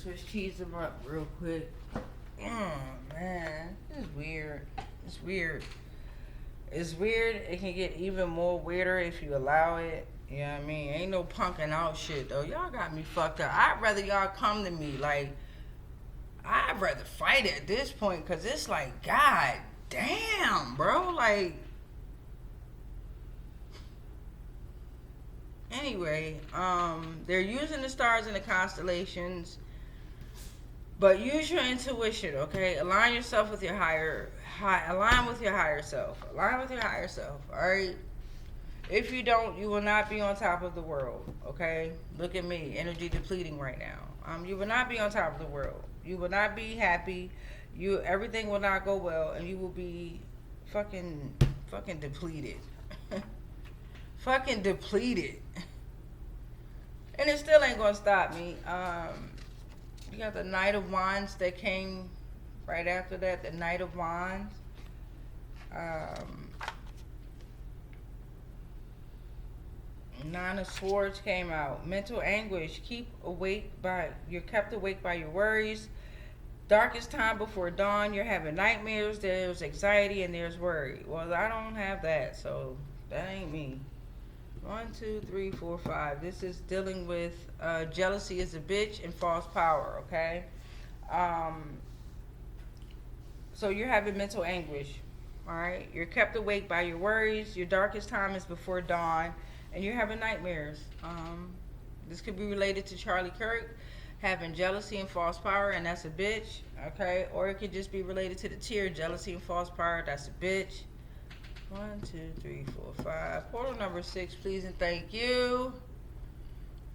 Swiss cheese them up real quick. Man, it's weird. It's weird. It's weird. It can get even more weirder if you allow it. You know what I mean? Ain't no punking out shit though. Y'all got me fucked up. I'd rather y'all come to me. Like, I'd rather fight at this point, cause it's like, god damn, bro. Like, anyway, they're using the stars and the constellations, but use your intuition, okay? Align yourself with your align with your higher self. Align with your higher self, all right? If you don't, you will not be on top of the world, okay? Look at me, energy depleting right now. You will not be on top of the world. You will not be happy. Everything will not go well, and you will be fucking depleted. Fucking depleted. And it still ain't gonna stop me. You got the Knight of Wands that came right after that. The Knight of Wands. Nine of Swords came out. Mental anguish. You're kept awake by your worries. Darkest time before dawn. You're having nightmares. There's anxiety and there's worry. Well, I don't have that, so that ain't me. 1, 2, 3, 4, 5. This is dealing with jealousy is a bitch and false power, okay? So you're having mental anguish, all right? You're kept awake by your worries. Your darkest time is before dawn, and you're having nightmares. This could be related to Charlie Kirk, having jealousy and false power, and that's a bitch, okay? Or it could just be related to the tier, jealousy and false power, that's a bitch. 1, 2, 3, 4, 5. Portal number 6, please and thank you.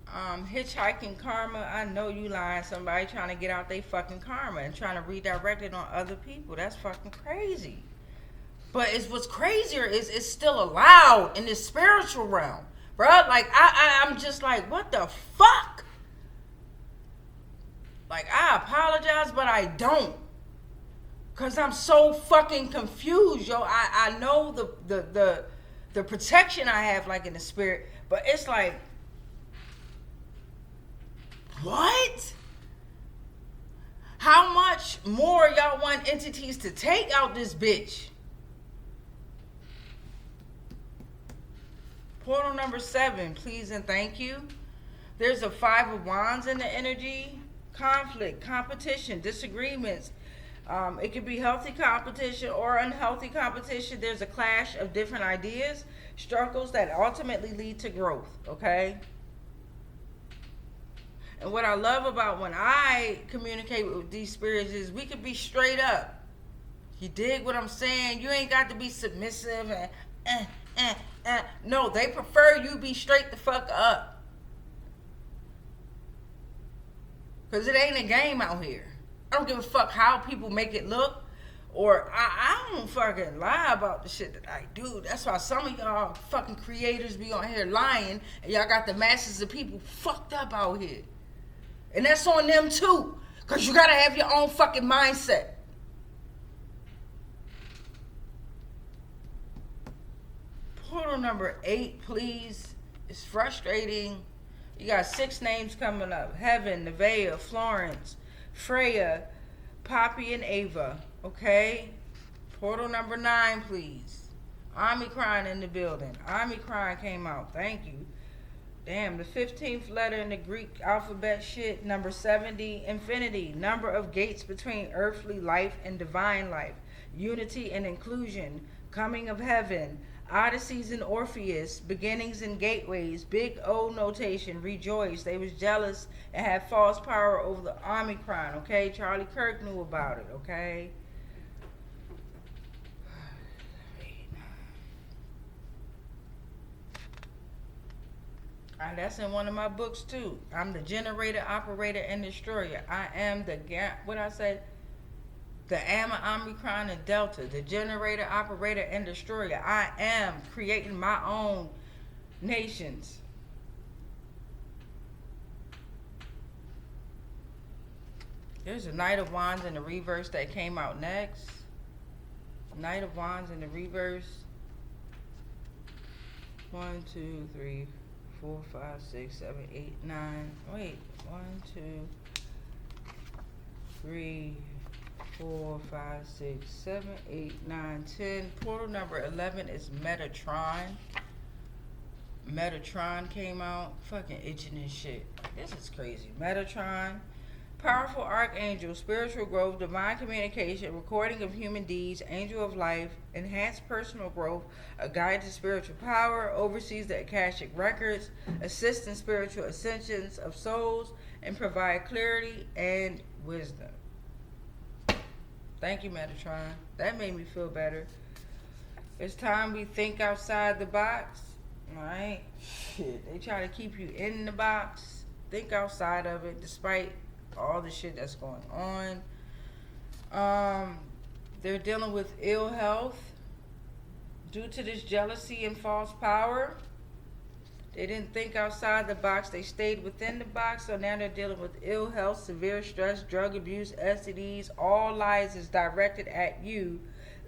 Hitchhiking karma. I know you lying. Somebody trying to get out they fucking karma and trying to redirect it on other people. That's fucking crazy. But what's crazier is it's still allowed in this spiritual realm, bro. Like I'm just like, what the fuck? Like, I apologize, but I don't. Cause I'm so fucking confused, yo. I know the protection I have, like, in the spirit, but it's like, what? How much more y'all want entities to take out this bitch? Portal number 7, please and thank you. There's a 5 of Wands in the energy. Conflict, competition, disagreements. It could be healthy competition or unhealthy competition. There's a clash of different ideas, struggles that ultimately lead to growth, okay? And what I love about when I communicate with these spirits is we could be straight up. You dig what I'm saying? You ain't got to be submissive and No, they prefer you be straight the fuck up. Because it ain't a game out here. I don't give a fuck how people make it look. Or I don't fucking lie about the shit that I do. That's why some of y'all fucking creators be on here lying. And y'all got the masses of people fucked up out here. And that's on them too. Because you got to have your own fucking mindset. Portal number 8, please. It's frustrating. You got 6 names coming up. Heaven, Nevaeh, Florence, Freya, Poppy, and Ava. Okay? Portal number 9, please. Omicron in the building. Omicron came out. Thank you. Damn, the 15th letter in the Greek alphabet shit. Number 70, infinity. Number of gates between earthly life and divine life. Unity and inclusion. Coming of heaven. Odysseys and Orpheus, beginnings and gateways, big O notation, rejoice. They was jealous and had false power over the Omicron, okay? Charlie Kirk knew about it, okay? That's in one of my books too. I'm the generator, operator, and destroyer. I am the, what I said? The Gamma, Omicron, and Delta, the generator, operator, and destroyer. I am creating my own nations. There's a Knight of Wands in the reverse that came out next. Knight of Wands in the reverse. 1, 2, 3, 4, 5, 6, 7, 8, 9. Wait, 1, 2, 3, 4, 5, 6, 7, 8, 9, 10. Portal number 11 is Metatron. Metatron came out. Fucking itching and shit. This is crazy. Metatron. Powerful archangel, spiritual growth, divine communication, recording of human deeds, angel of life, enhanced personal growth, a guide to spiritual power, oversees the Akashic records, assists in spiritual ascensions of souls, and provide clarity and wisdom. Thank you, Metatron. That made me feel better. It's time we think outside the box. Alright? Shit. They try to keep you in the box. Think outside of it, despite all the shit that's going on. They're dealing with ill health due to this jealousy and false power. They didn't think outside the box. They stayed within the box. So now they're dealing with ill health, severe stress, drug abuse, STDs. All lies is directed at you,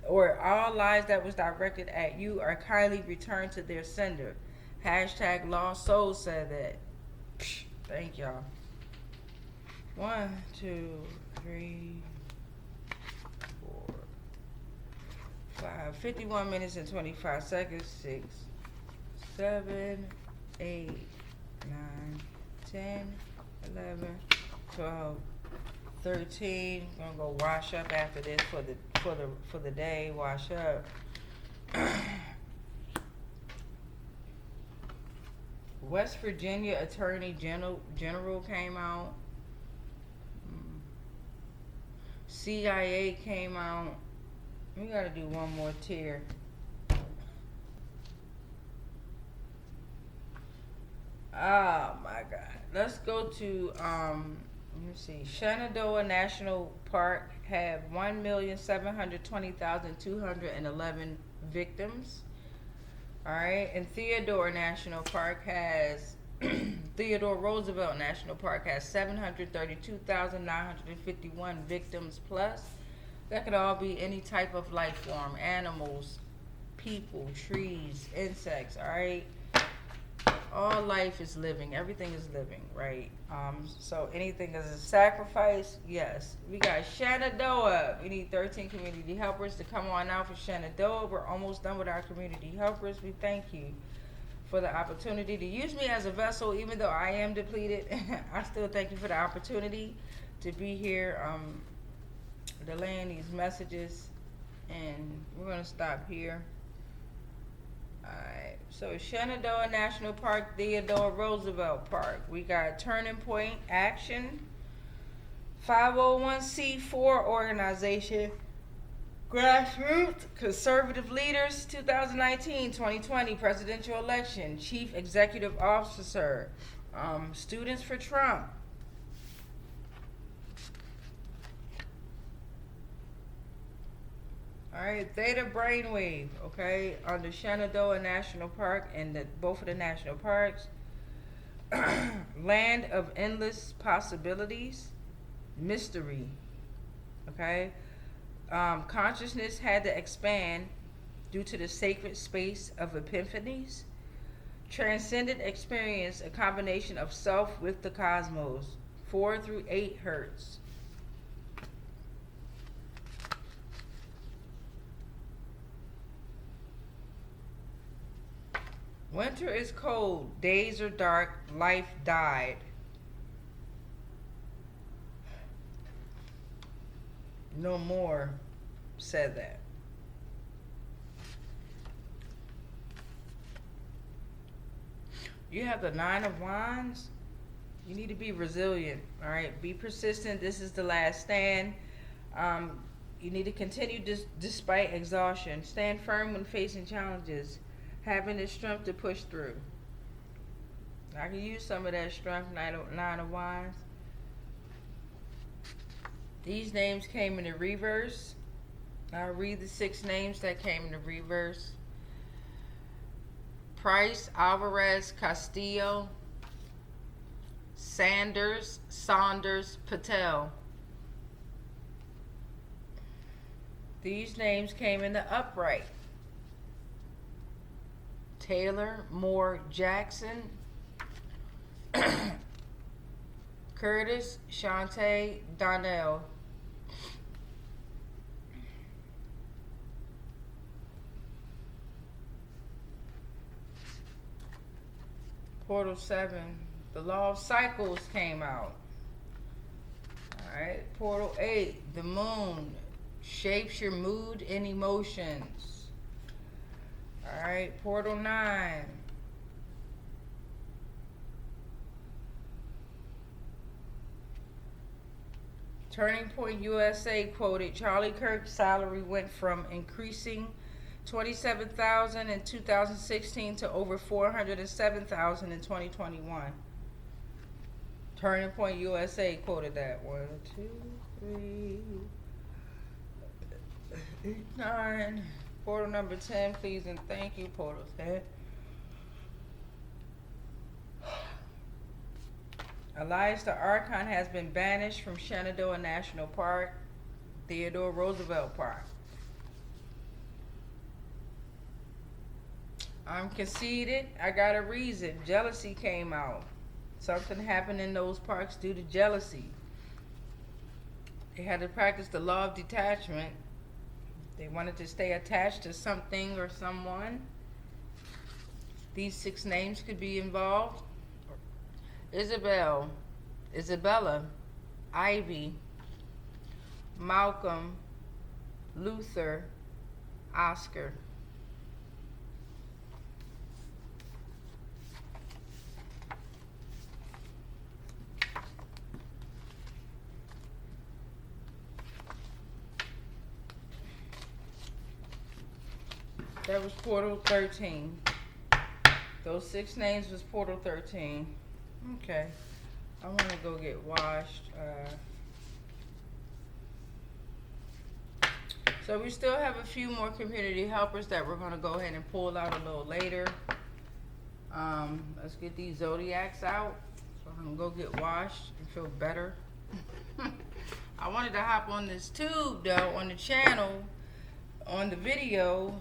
or all lies that was directed at you are kindly returned to their sender. Hashtag Lost Soul said that. Psh, thank y'all. 1, 2, 3, 4, 5. 51 minutes and 25 seconds. 6, 7, 8, 9, 10, 11, 12, 13. I'm gonna go wash up after this for the day. Wash up. West Virginia Attorney General came out. CIA came out. We gotta do one more tier. Oh my God. Let's go to let me see. Shenandoah National Park had 1,720,211 victims. Alright, and Theodore National Park has Theodore Roosevelt National Park has 732,951 victims plus. That could all be any type of life form, animals, people, trees, insects, alright? All life is living. Everything is living, right? So anything is a sacrifice, yes. We got Shenandoah. We need 13 community helpers to come on out for Shenandoah. We're almost done with our community helpers. We thank you for the opportunity to use me as a vessel, even though I am depleted. I still thank you for the opportunity to be here, delaying these messages, and we're going to stop here. Alright, so Shenandoah National Park, Theodore Roosevelt Park. We got Turning Point Action, 501c4 organization, Grassroots, Conservative Leaders, 2019-2020 presidential election, Chief Executive Officer, Students for Trump. Alright, Theta Brainwave, okay, under Shenandoah National Park and both of the national parks. Land of Endless Possibilities, Mystery, okay. Consciousness had to expand due to the sacred space of epiphanies. Transcendent experience, a combination of self with the cosmos, 4 through 8 hertz. Winter is cold, days are dark, life died. No more said that. You have the 9 of Wands. You need to be resilient, all right? Be persistent. This is the last stand. You need to continue despite exhaustion. Stand firm when facing challenges. Having the strength to push through. I can use some of that strength, 9 of Wands. These names came in the reverse. I'll read the 6 names that came in the reverse. Price, Alvarez, Castillo, Sanders, Saunders, Patel. These names came in the upright. Taylor, Moore, Jackson, Curtis, Shantae, Donnell. Portal 7, the law of cycles came out. Alright, Portal 8, the moon shapes your mood and emotions. Alright, Portal 9. Turning Point USA quoted Charlie Kirk's salary went from increasing 27,000 in 2016 to over 407,000 in 2021. Turning Point USA quoted that. 1, 2, 3, 8, 9. Portal number 10, please and thank you. Portal 10. Elias the Archon has been banished from Shenandoah National Park, Theodore Roosevelt Park. I'm conceited. I got a reason. Jealousy came out. Something happened in those parks due to jealousy. They had to practice the law of detachment. They wanted to stay attached to something or someone. These 6 names could be involved. Isabella, Ivy, Malcolm, Luther, Oscar. That was Portal 13. Those 6 names was Portal 13. Okay. I want to go get washed. So we still have a few more community helpers that we're going to go ahead and pull out a little later. Let's get these zodiacs out so I can go get washed and feel better. I wanted to hop on this tube though, on the channel, on the video,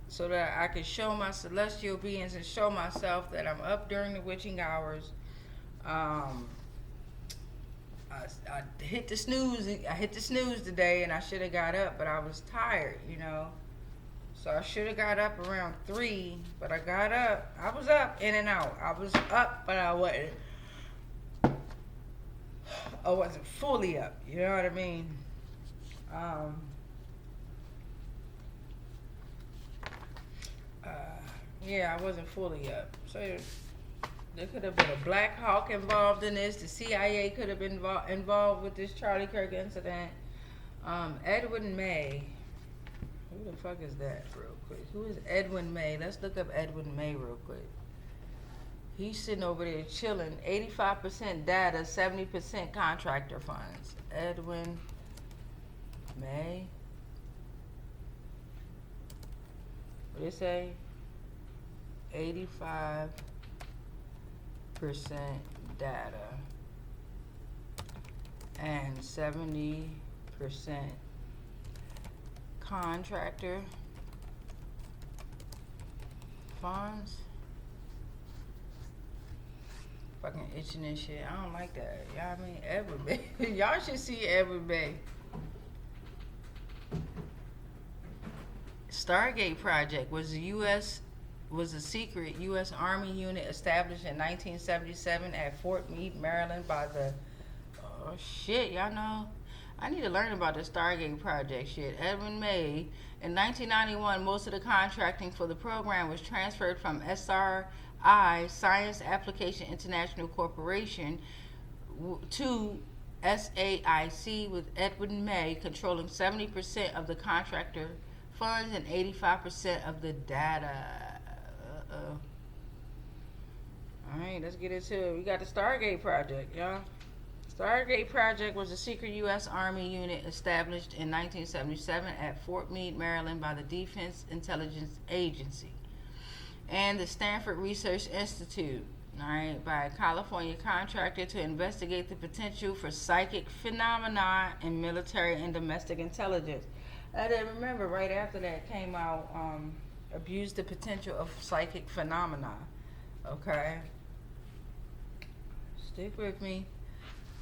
so that I could show my celestial beings and show myself that I'm up during the witching hours. I hit the snooze. I hit the snooze today, and I should have got up, but I was tired, you know. So I should have got up around 3, but I got up. I was up, in and out. I was up, but I wasn't fully up. You know what I mean? Yeah, I wasn't fully up. So there could have been a Black Hawk involved in this. The CIA could have been involved with this Charlie Kirk incident. Edwin May. Who the fuck is that, real quick? Who is Edwin May? Let's look up Edwin May real quick. He's sitting over there chilling. 85% data, 70% contractor funds. Edwin May. What did it say? 85% data and 70% contractor funds. Fucking itching and shit. I don't like that. Y'all, I mean, Edward Bay. Y'all should see Edward Bay. Stargate Project was a secret U.S. Army unit established in 1977 at Fort Meade, Maryland by the... Oh, shit, y'all know? I need to learn about the Stargate Project shit. Edwin May. In 1991, most of the contracting for the program was transferred from SRI, Science Application International Corporation, to SAIC, with Edwin May controlling 70% of the contractor funds and 85% of the data. Alright, let's get into it. We got the Stargate Project, y'all. Stargate Project was a secret U.S. Army unit established in 1977 at Fort Meade, Maryland by the Defense Intelligence Agency and the Stanford Research Institute, alright, by a California contractor to investigate the potential for psychic phenomena in military and domestic intelligence. I didn't remember right after that came out, abuse the potential of psychic phenomena. Okay, stick with me.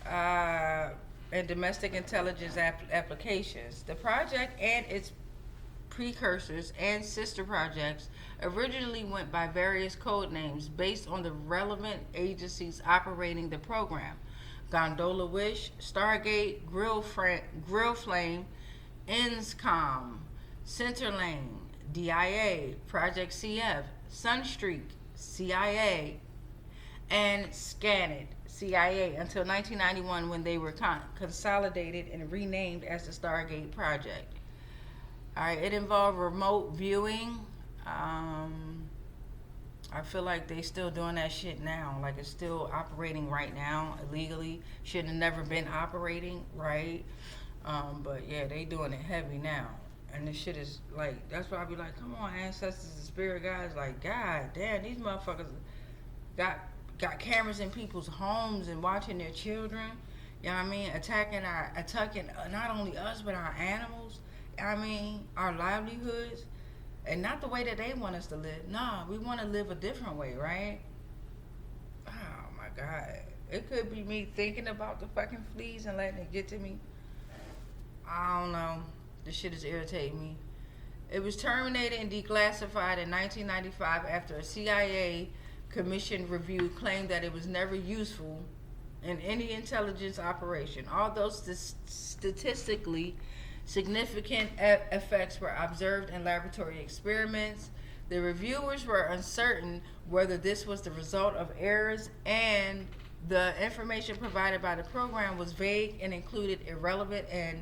And domestic intelligence applications. The project and its precursors, and sister projects originally went by various code names based on the relevant agencies operating the program: Gondola Wish, Stargate, Grill Flame, INSCOM, Centerlane, DIA, Project CF, Sunstreak, CIA, and Scannet, CIA, until 1991 when they were consolidated and renamed as the Stargate Project. All right, it involved remote viewing. I feel like they still doing that shit now. Like, it's still operating right now illegally. Should have never been operating, right? But yeah, they doing it heavy now. And this shit is like, that's why I be like, come on, ancestors and spirit guides. Like, god damn, these motherfuckers got cameras in people's homes and watching their children. You know what I mean? Attacking not only us but our animals. I mean, our livelihoods. And not the way that they want us to live. Nah, we want to live a different way, right? Oh my god. It could be me thinking about the fucking fleas and letting it get to me. I don't know. This shit is irritating me. It was terminated and declassified in 1995 after a CIA commission review claimed that it was never useful in any intelligence operation. Although statistically significant effects were observed in laboratory experiments, the reviewers were uncertain whether this was the result of errors, and the information provided by the program was vague and included irrelevant and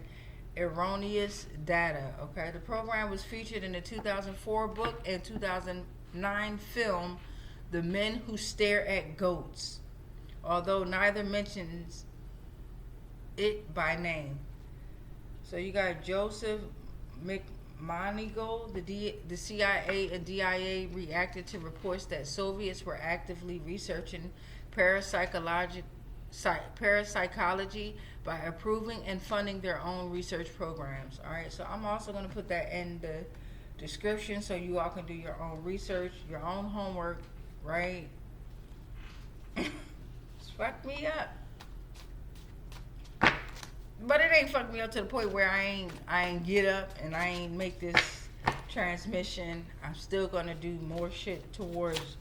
erroneous data. Okay, the program was featured in the 2004 book and 2009 film The Men Who Stare at Goats, although neither mentions it by name. So you got Joseph McMonigal. The CIA and DIA reacted to reports that Soviets were actively researching parapsychology by approving and funding their own research programs. All right, so I'm also going to put that in the description so you all can do your own research, your own homework, right? It's fucked me up. But it ain't fucked me up to the point where I ain't get up and I ain't make this transmission. I'm still gonna do more shit towards.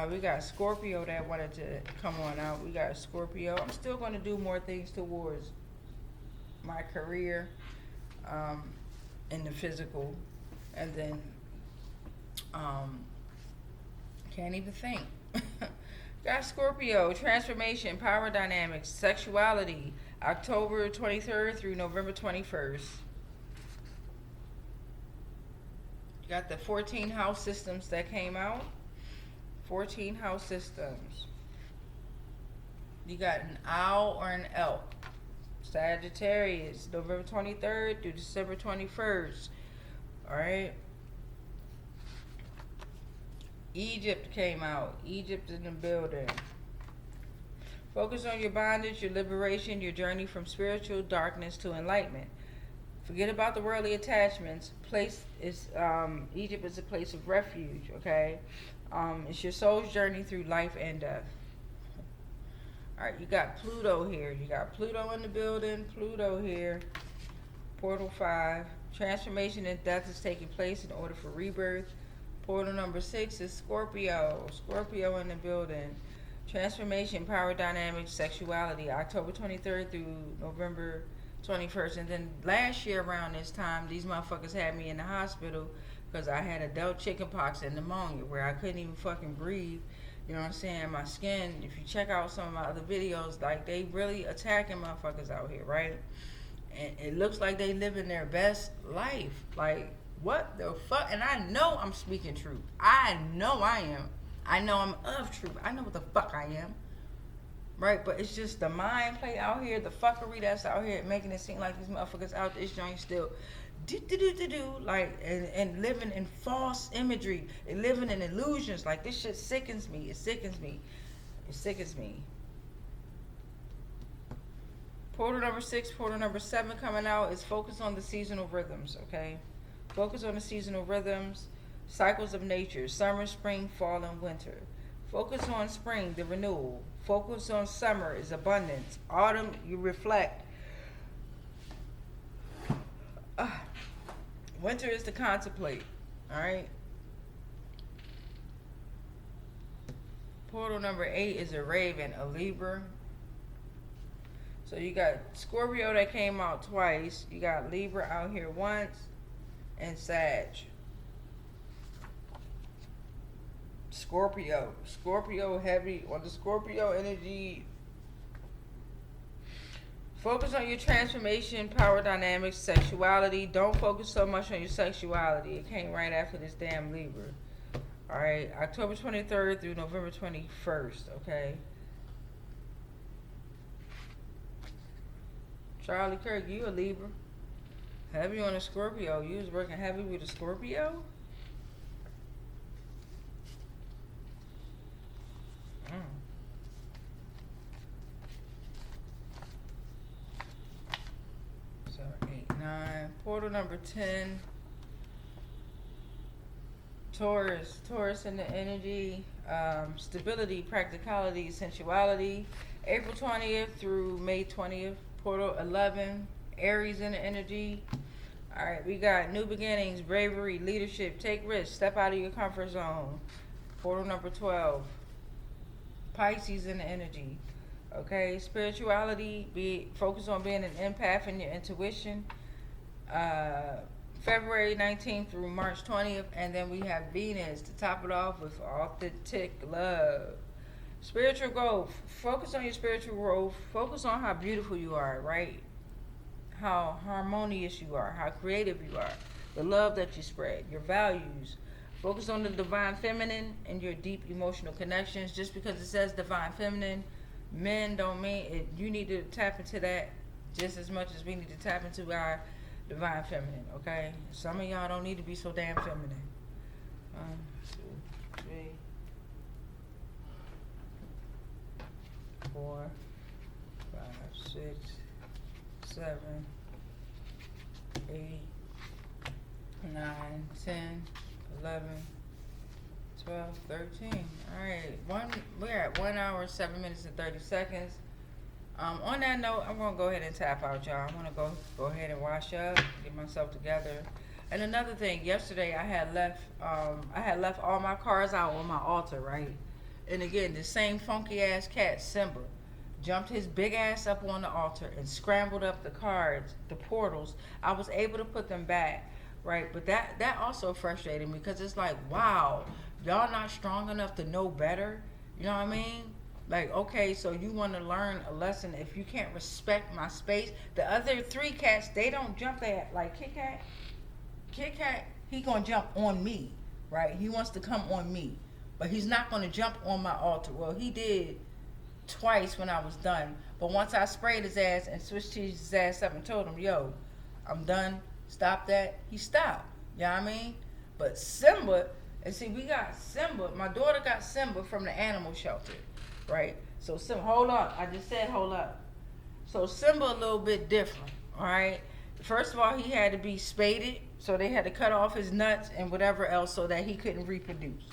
We got Scorpio that wanted to come on out. We got Scorpio. I'm still gonna do more things towards my career, in the physical, and then can't even think. Got Scorpio, transformation, power dynamics, sexuality, October 23rd through November 21st. You got the 14 house systems that came out. 14 house systems. You got an owl or an elk. Sagittarius, November 23rd through December 21st. Alright. Egypt came out. Egypt in the building. Focus on your bondage, your liberation, your journey from spiritual darkness to enlightenment. Forget about the worldly attachments. Egypt is a place of refuge, okay? It's your soul's journey through life and death. Alright, you got Pluto here. You got Pluto in the building. Pluto here. Portal 5. Transformation and death is taking place in order for rebirth. Portal number 6 is Scorpio. Scorpio in the building. Transformation, power dynamics, sexuality, October 23rd through November 21st. And then last year around this time, these motherfuckers had me in the hospital because I had adult chickenpox and pneumonia where I couldn't even fucking breathe. You know what I'm saying? My skin, if you check out some of my other videos, like, they really attacking motherfuckers out here, right? And it looks like they living their best life. Like, what the fuck? And I know I'm speaking truth. I know I am. I know I'm of truth. I know what the fuck I am. Right? But it's just the mind play out here, the fuckery that's out here, making it seem like these motherfuckers out this joint still like, and living in false imagery and living in illusions. Like, this shit sickens me. It sickens me. It sickens me. Portal number 6, portal number 7 coming out is focus on the seasonal rhythms, okay? Focus on the seasonal rhythms, cycles of nature, summer, spring, fall, and winter. Focus on spring, the renewal. Focus on summer is abundance. Autumn, you reflect. Winter is to contemplate. All right. Portal number 8 is a Raven, a Libra. So you got Scorpio that came out twice. You got Libra out here once, and Sag. Scorpio heavy on the Scorpio energy. Focus on your transformation, power dynamics, sexuality. Don't focus so much on your sexuality. It came right after this damn Libra. Alright, October 23rd through November 21st, okay? Charlie Kirk, you a Libra. Heavy on a Scorpio. You was working heavy with a Scorpio? So 8, 9. Portal number 10. Taurus in the energy, stability, practicality, sensuality. April 20th through May 20th. Portal 11. Aries in the energy. All right, we got new beginnings, bravery, leadership, take risks, step out of your comfort zone. Portal number 12. Pisces in the energy. Okay, spirituality, focus on being an empath and your intuition. February 19th through March 20th, and then we have Venus to top it off with authentic love. Spiritual growth. Focus on your spiritual growth. Focus on how beautiful you are, right? How harmonious you are, how creative you are, the love that you spread, your values. Focus on the divine feminine and your deep emotional connections. Just because it says divine feminine, men don't mean it. You need to tap into that just as much as we need to tap into our divine feminine, okay? Some of y'all don't need to be so damn feminine. 1, 2, 3, 4, 5, 6, 7, 8, 9, 10, 11, 12, 13. Alright, we're at 1 hour, 7 minutes and 30 seconds. On that note, I'm gonna go ahead and tap out, y'all. I'm gonna go ahead and wash up, get myself together. And another thing, yesterday I had left all my cards out on my altar, right? And again, the same funky ass cat, Simba, jumped his big ass up on the altar and scrambled up the cards, the portals. I was able to put them back, right? But that also frustrated me, because it's like, wow, y'all not strong enough to know better. You know what I mean? Like, okay, so you want to learn a lesson if you can't respect my space. The other 3 cats, they don't jump at, like Kit Kat, he gonna jump on me, right? He wants to come on me, but he's not gonna jump on my altar. Well, he did twice when I was done, but once I sprayed his ass and switched his ass up and told him, yo, I'm done, stop that, he stopped. You know what I mean? But Simba, and see, we got Simba, my daughter got Simba from the animal shelter. Right, so Simba, hold up. I just said hold up. So Simba a little bit different. All right. First of all, he had to be spaded, so they had to cut off his nuts and whatever else so that he couldn't reproduce.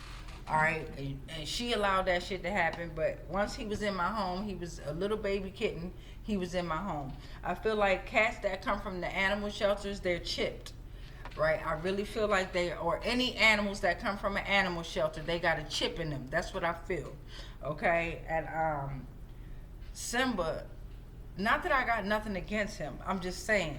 All right, and she allowed that shit to happen. But once he was in my home, he was a little baby kitten. He was in my home. I feel like cats that come from the animal shelters, they're chipped. Right, I really feel like or any animals that come from an animal shelter, they got a chip in them. That's what I feel. Okay, and Simba, not that I got nothing against him, I'm just saying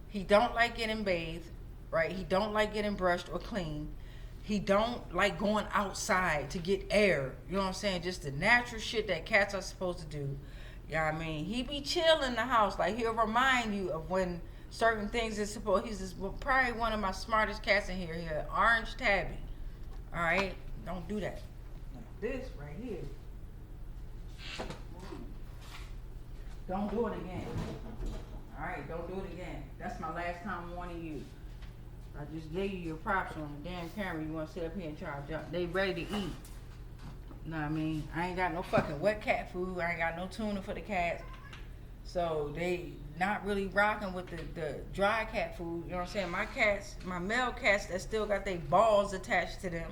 he don't like getting bathed, right? He don't like getting brushed or cleaned. He don't like going outside to get air. You know what I'm saying? Just the natural shit that cats are supposed to do. You know what I mean? He be chill in the house. Like, he'll remind you of when certain things is supposed. He's probably one of my smartest cats in here. Here, Orange Tabby. All right, don't do that. This right here. Don't do it again. All right, don't do it again. That's my last time warning you. I just gave you your props on the damn camera. You want to sit up here and try to jump? They ready to eat. You know what I mean? I ain't got no fucking wet cat food. I ain't got no tuna for the cats. So they not really rocking with the dry cat food. You know what I'm saying? My cats, my male cats that still got their balls attached to them.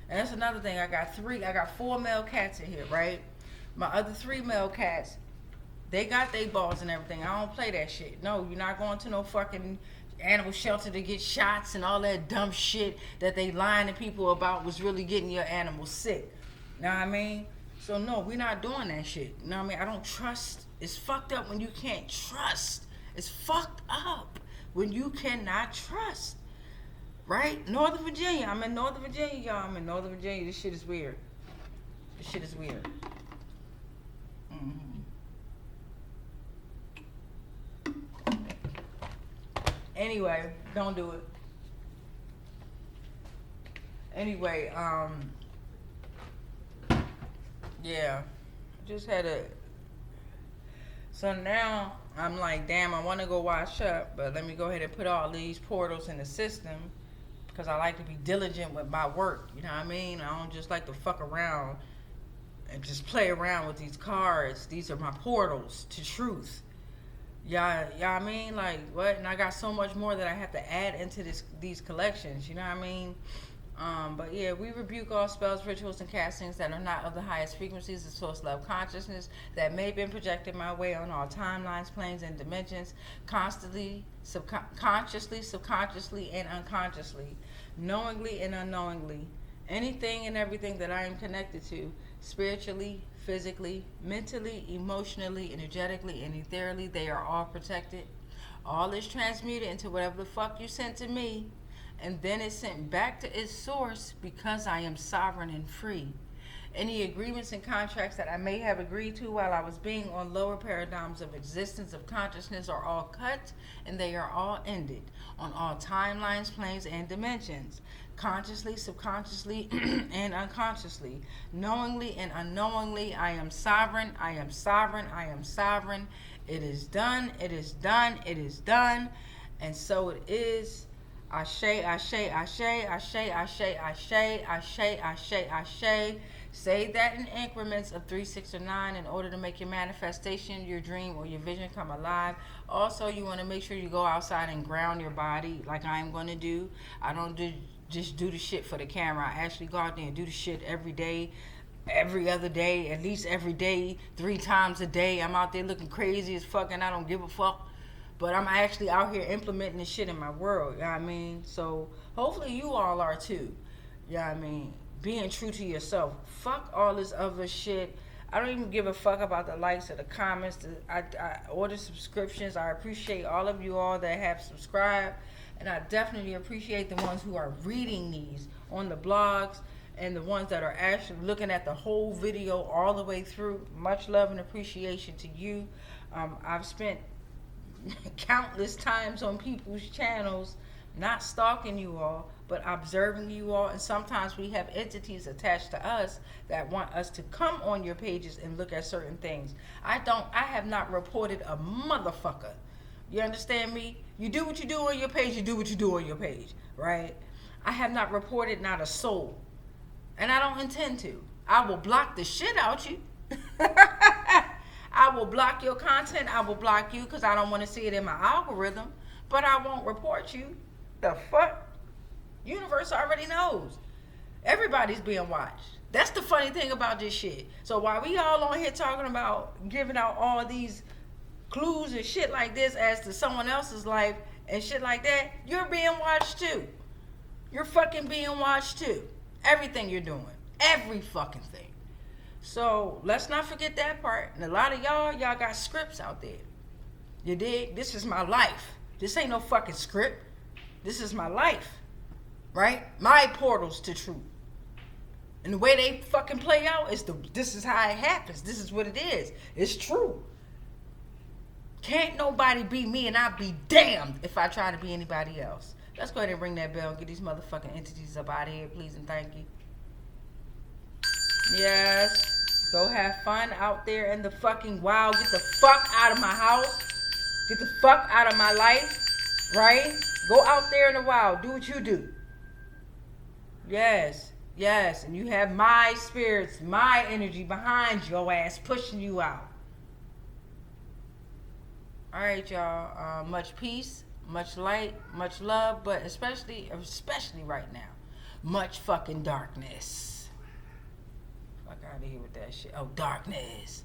And that's another thing. I got 4 male cats in here, right? My other 3 male cats, they got their balls and everything. I don't play that shit. No, you're not going to no fucking animal shelter to get shots and all that dumb shit that they lying to people about was really getting your animal sick. Know what I mean? So no, we're not doing that shit. You know what I mean? I don't trust. It's fucked up when you can't trust. It's fucked up when you cannot trust. Right? Northern Virginia. I'm in Northern Virginia, y'all. I'm in Northern Virginia. This shit is weird. This shit is weird. Anyway, don't do it. Anyway, yeah, just had a. So now I'm like, damn, I want to go wash up, but let me go ahead and put all these portals in the system because I like to be diligent with my work. You know what I mean? I don't just like to fuck around and just play around with these cards. These are my portals to truth. Yeah, I mean, like what? And I got so much more that I have to add into these collections. You know what I mean? But yeah, we rebuke all spells, rituals, and castings that are not of the highest frequencies of source love consciousness that may have been projected my way on all timelines, planes, and dimensions, constantly, consciously, subconsciously, and unconsciously, knowingly and unknowingly. Anything and everything that I am connected to, spiritually, physically, mentally, emotionally, energetically, and ethereally, they are all protected. All is transmuted into whatever the fuck you sent to me, and then it's sent back to its source because I am sovereign and free. Any agreements and contracts that I may have agreed to while I was being on lower paradigms of existence of consciousness are all cut, and they are all ended on all timelines, planes, and dimensions. Consciously, subconsciously, and unconsciously, knowingly and unknowingly, I am sovereign, I am sovereign, I am sovereign. It is done, it is done, it is done, and so it is. Ashe, ashe, ashe, ashe, ashe, ashe, ashe, ashe, ashe. Say that in increments of 3, 6, or 9 in order to make your manifestation, your dream, or your vision come alive. Also, you want to make sure you go outside and ground your body like I am going to do. I don't just do the shit for the camera. I actually go out there and do the shit every day, every other day, at least every day, 3 times a day. I'm out there looking crazy as fuck and I don't give a fuck. But I'm actually out here implementing this shit in my world, you know what I mean? So hopefully you all are too, you know what I mean? Being true to yourself. Fuck all this other shit. I don't even give a fuck about the likes or the comments. I order subscriptions. I appreciate all of you all that have subscribed. And I definitely appreciate the ones who are reading these on the blogs and the ones that are actually looking at the whole video all the way through. Much love and appreciation to you. I've spent countless times on people's channels, not stalking you all, but observing you all. And sometimes we have entities attached to us that want us to come on your pages and look at certain things. I have not reported a motherfucker. You understand me? You do what you do on your page, you do what you do on your page, right? I have not reported not a soul. And I don't intend to. I will block the shit out you. I will block your content. I will block you because I don't want to see it in my algorithm. But I won't report you. The fuck? Universe already knows. Everybody's being watched. That's the funny thing about this shit. So while we all on here talking about giving out all these clues and shit like this as to someone else's life and shit like that, you're being watched too. You're fucking being watched too. Everything you're doing. Every fucking thing. So let's not forget that part. And a lot of y'all got scripts out there. You dig? This is my life. This ain't no fucking script. This is my life. Right? My portals to truth. And the way they fucking play out is this is how it happens. This is what it is. It's true. Can't nobody be me, and I'll be damned if I try to be anybody else. Let's go ahead and ring that bell and get these motherfucking entities up out of here, please and thank you. Yes. Go have fun out there in the fucking wild. Get the fuck out of my house. Get the fuck out of my life. Right? Go out there in the wild. Do what you do. Yes. Yes. And you have my spirits, my energy behind your ass, pushing you out. All right, y'all. Much peace, much light, much love, but especially right now, much fucking darkness. Fuck out of here with that shit. Oh, darkness.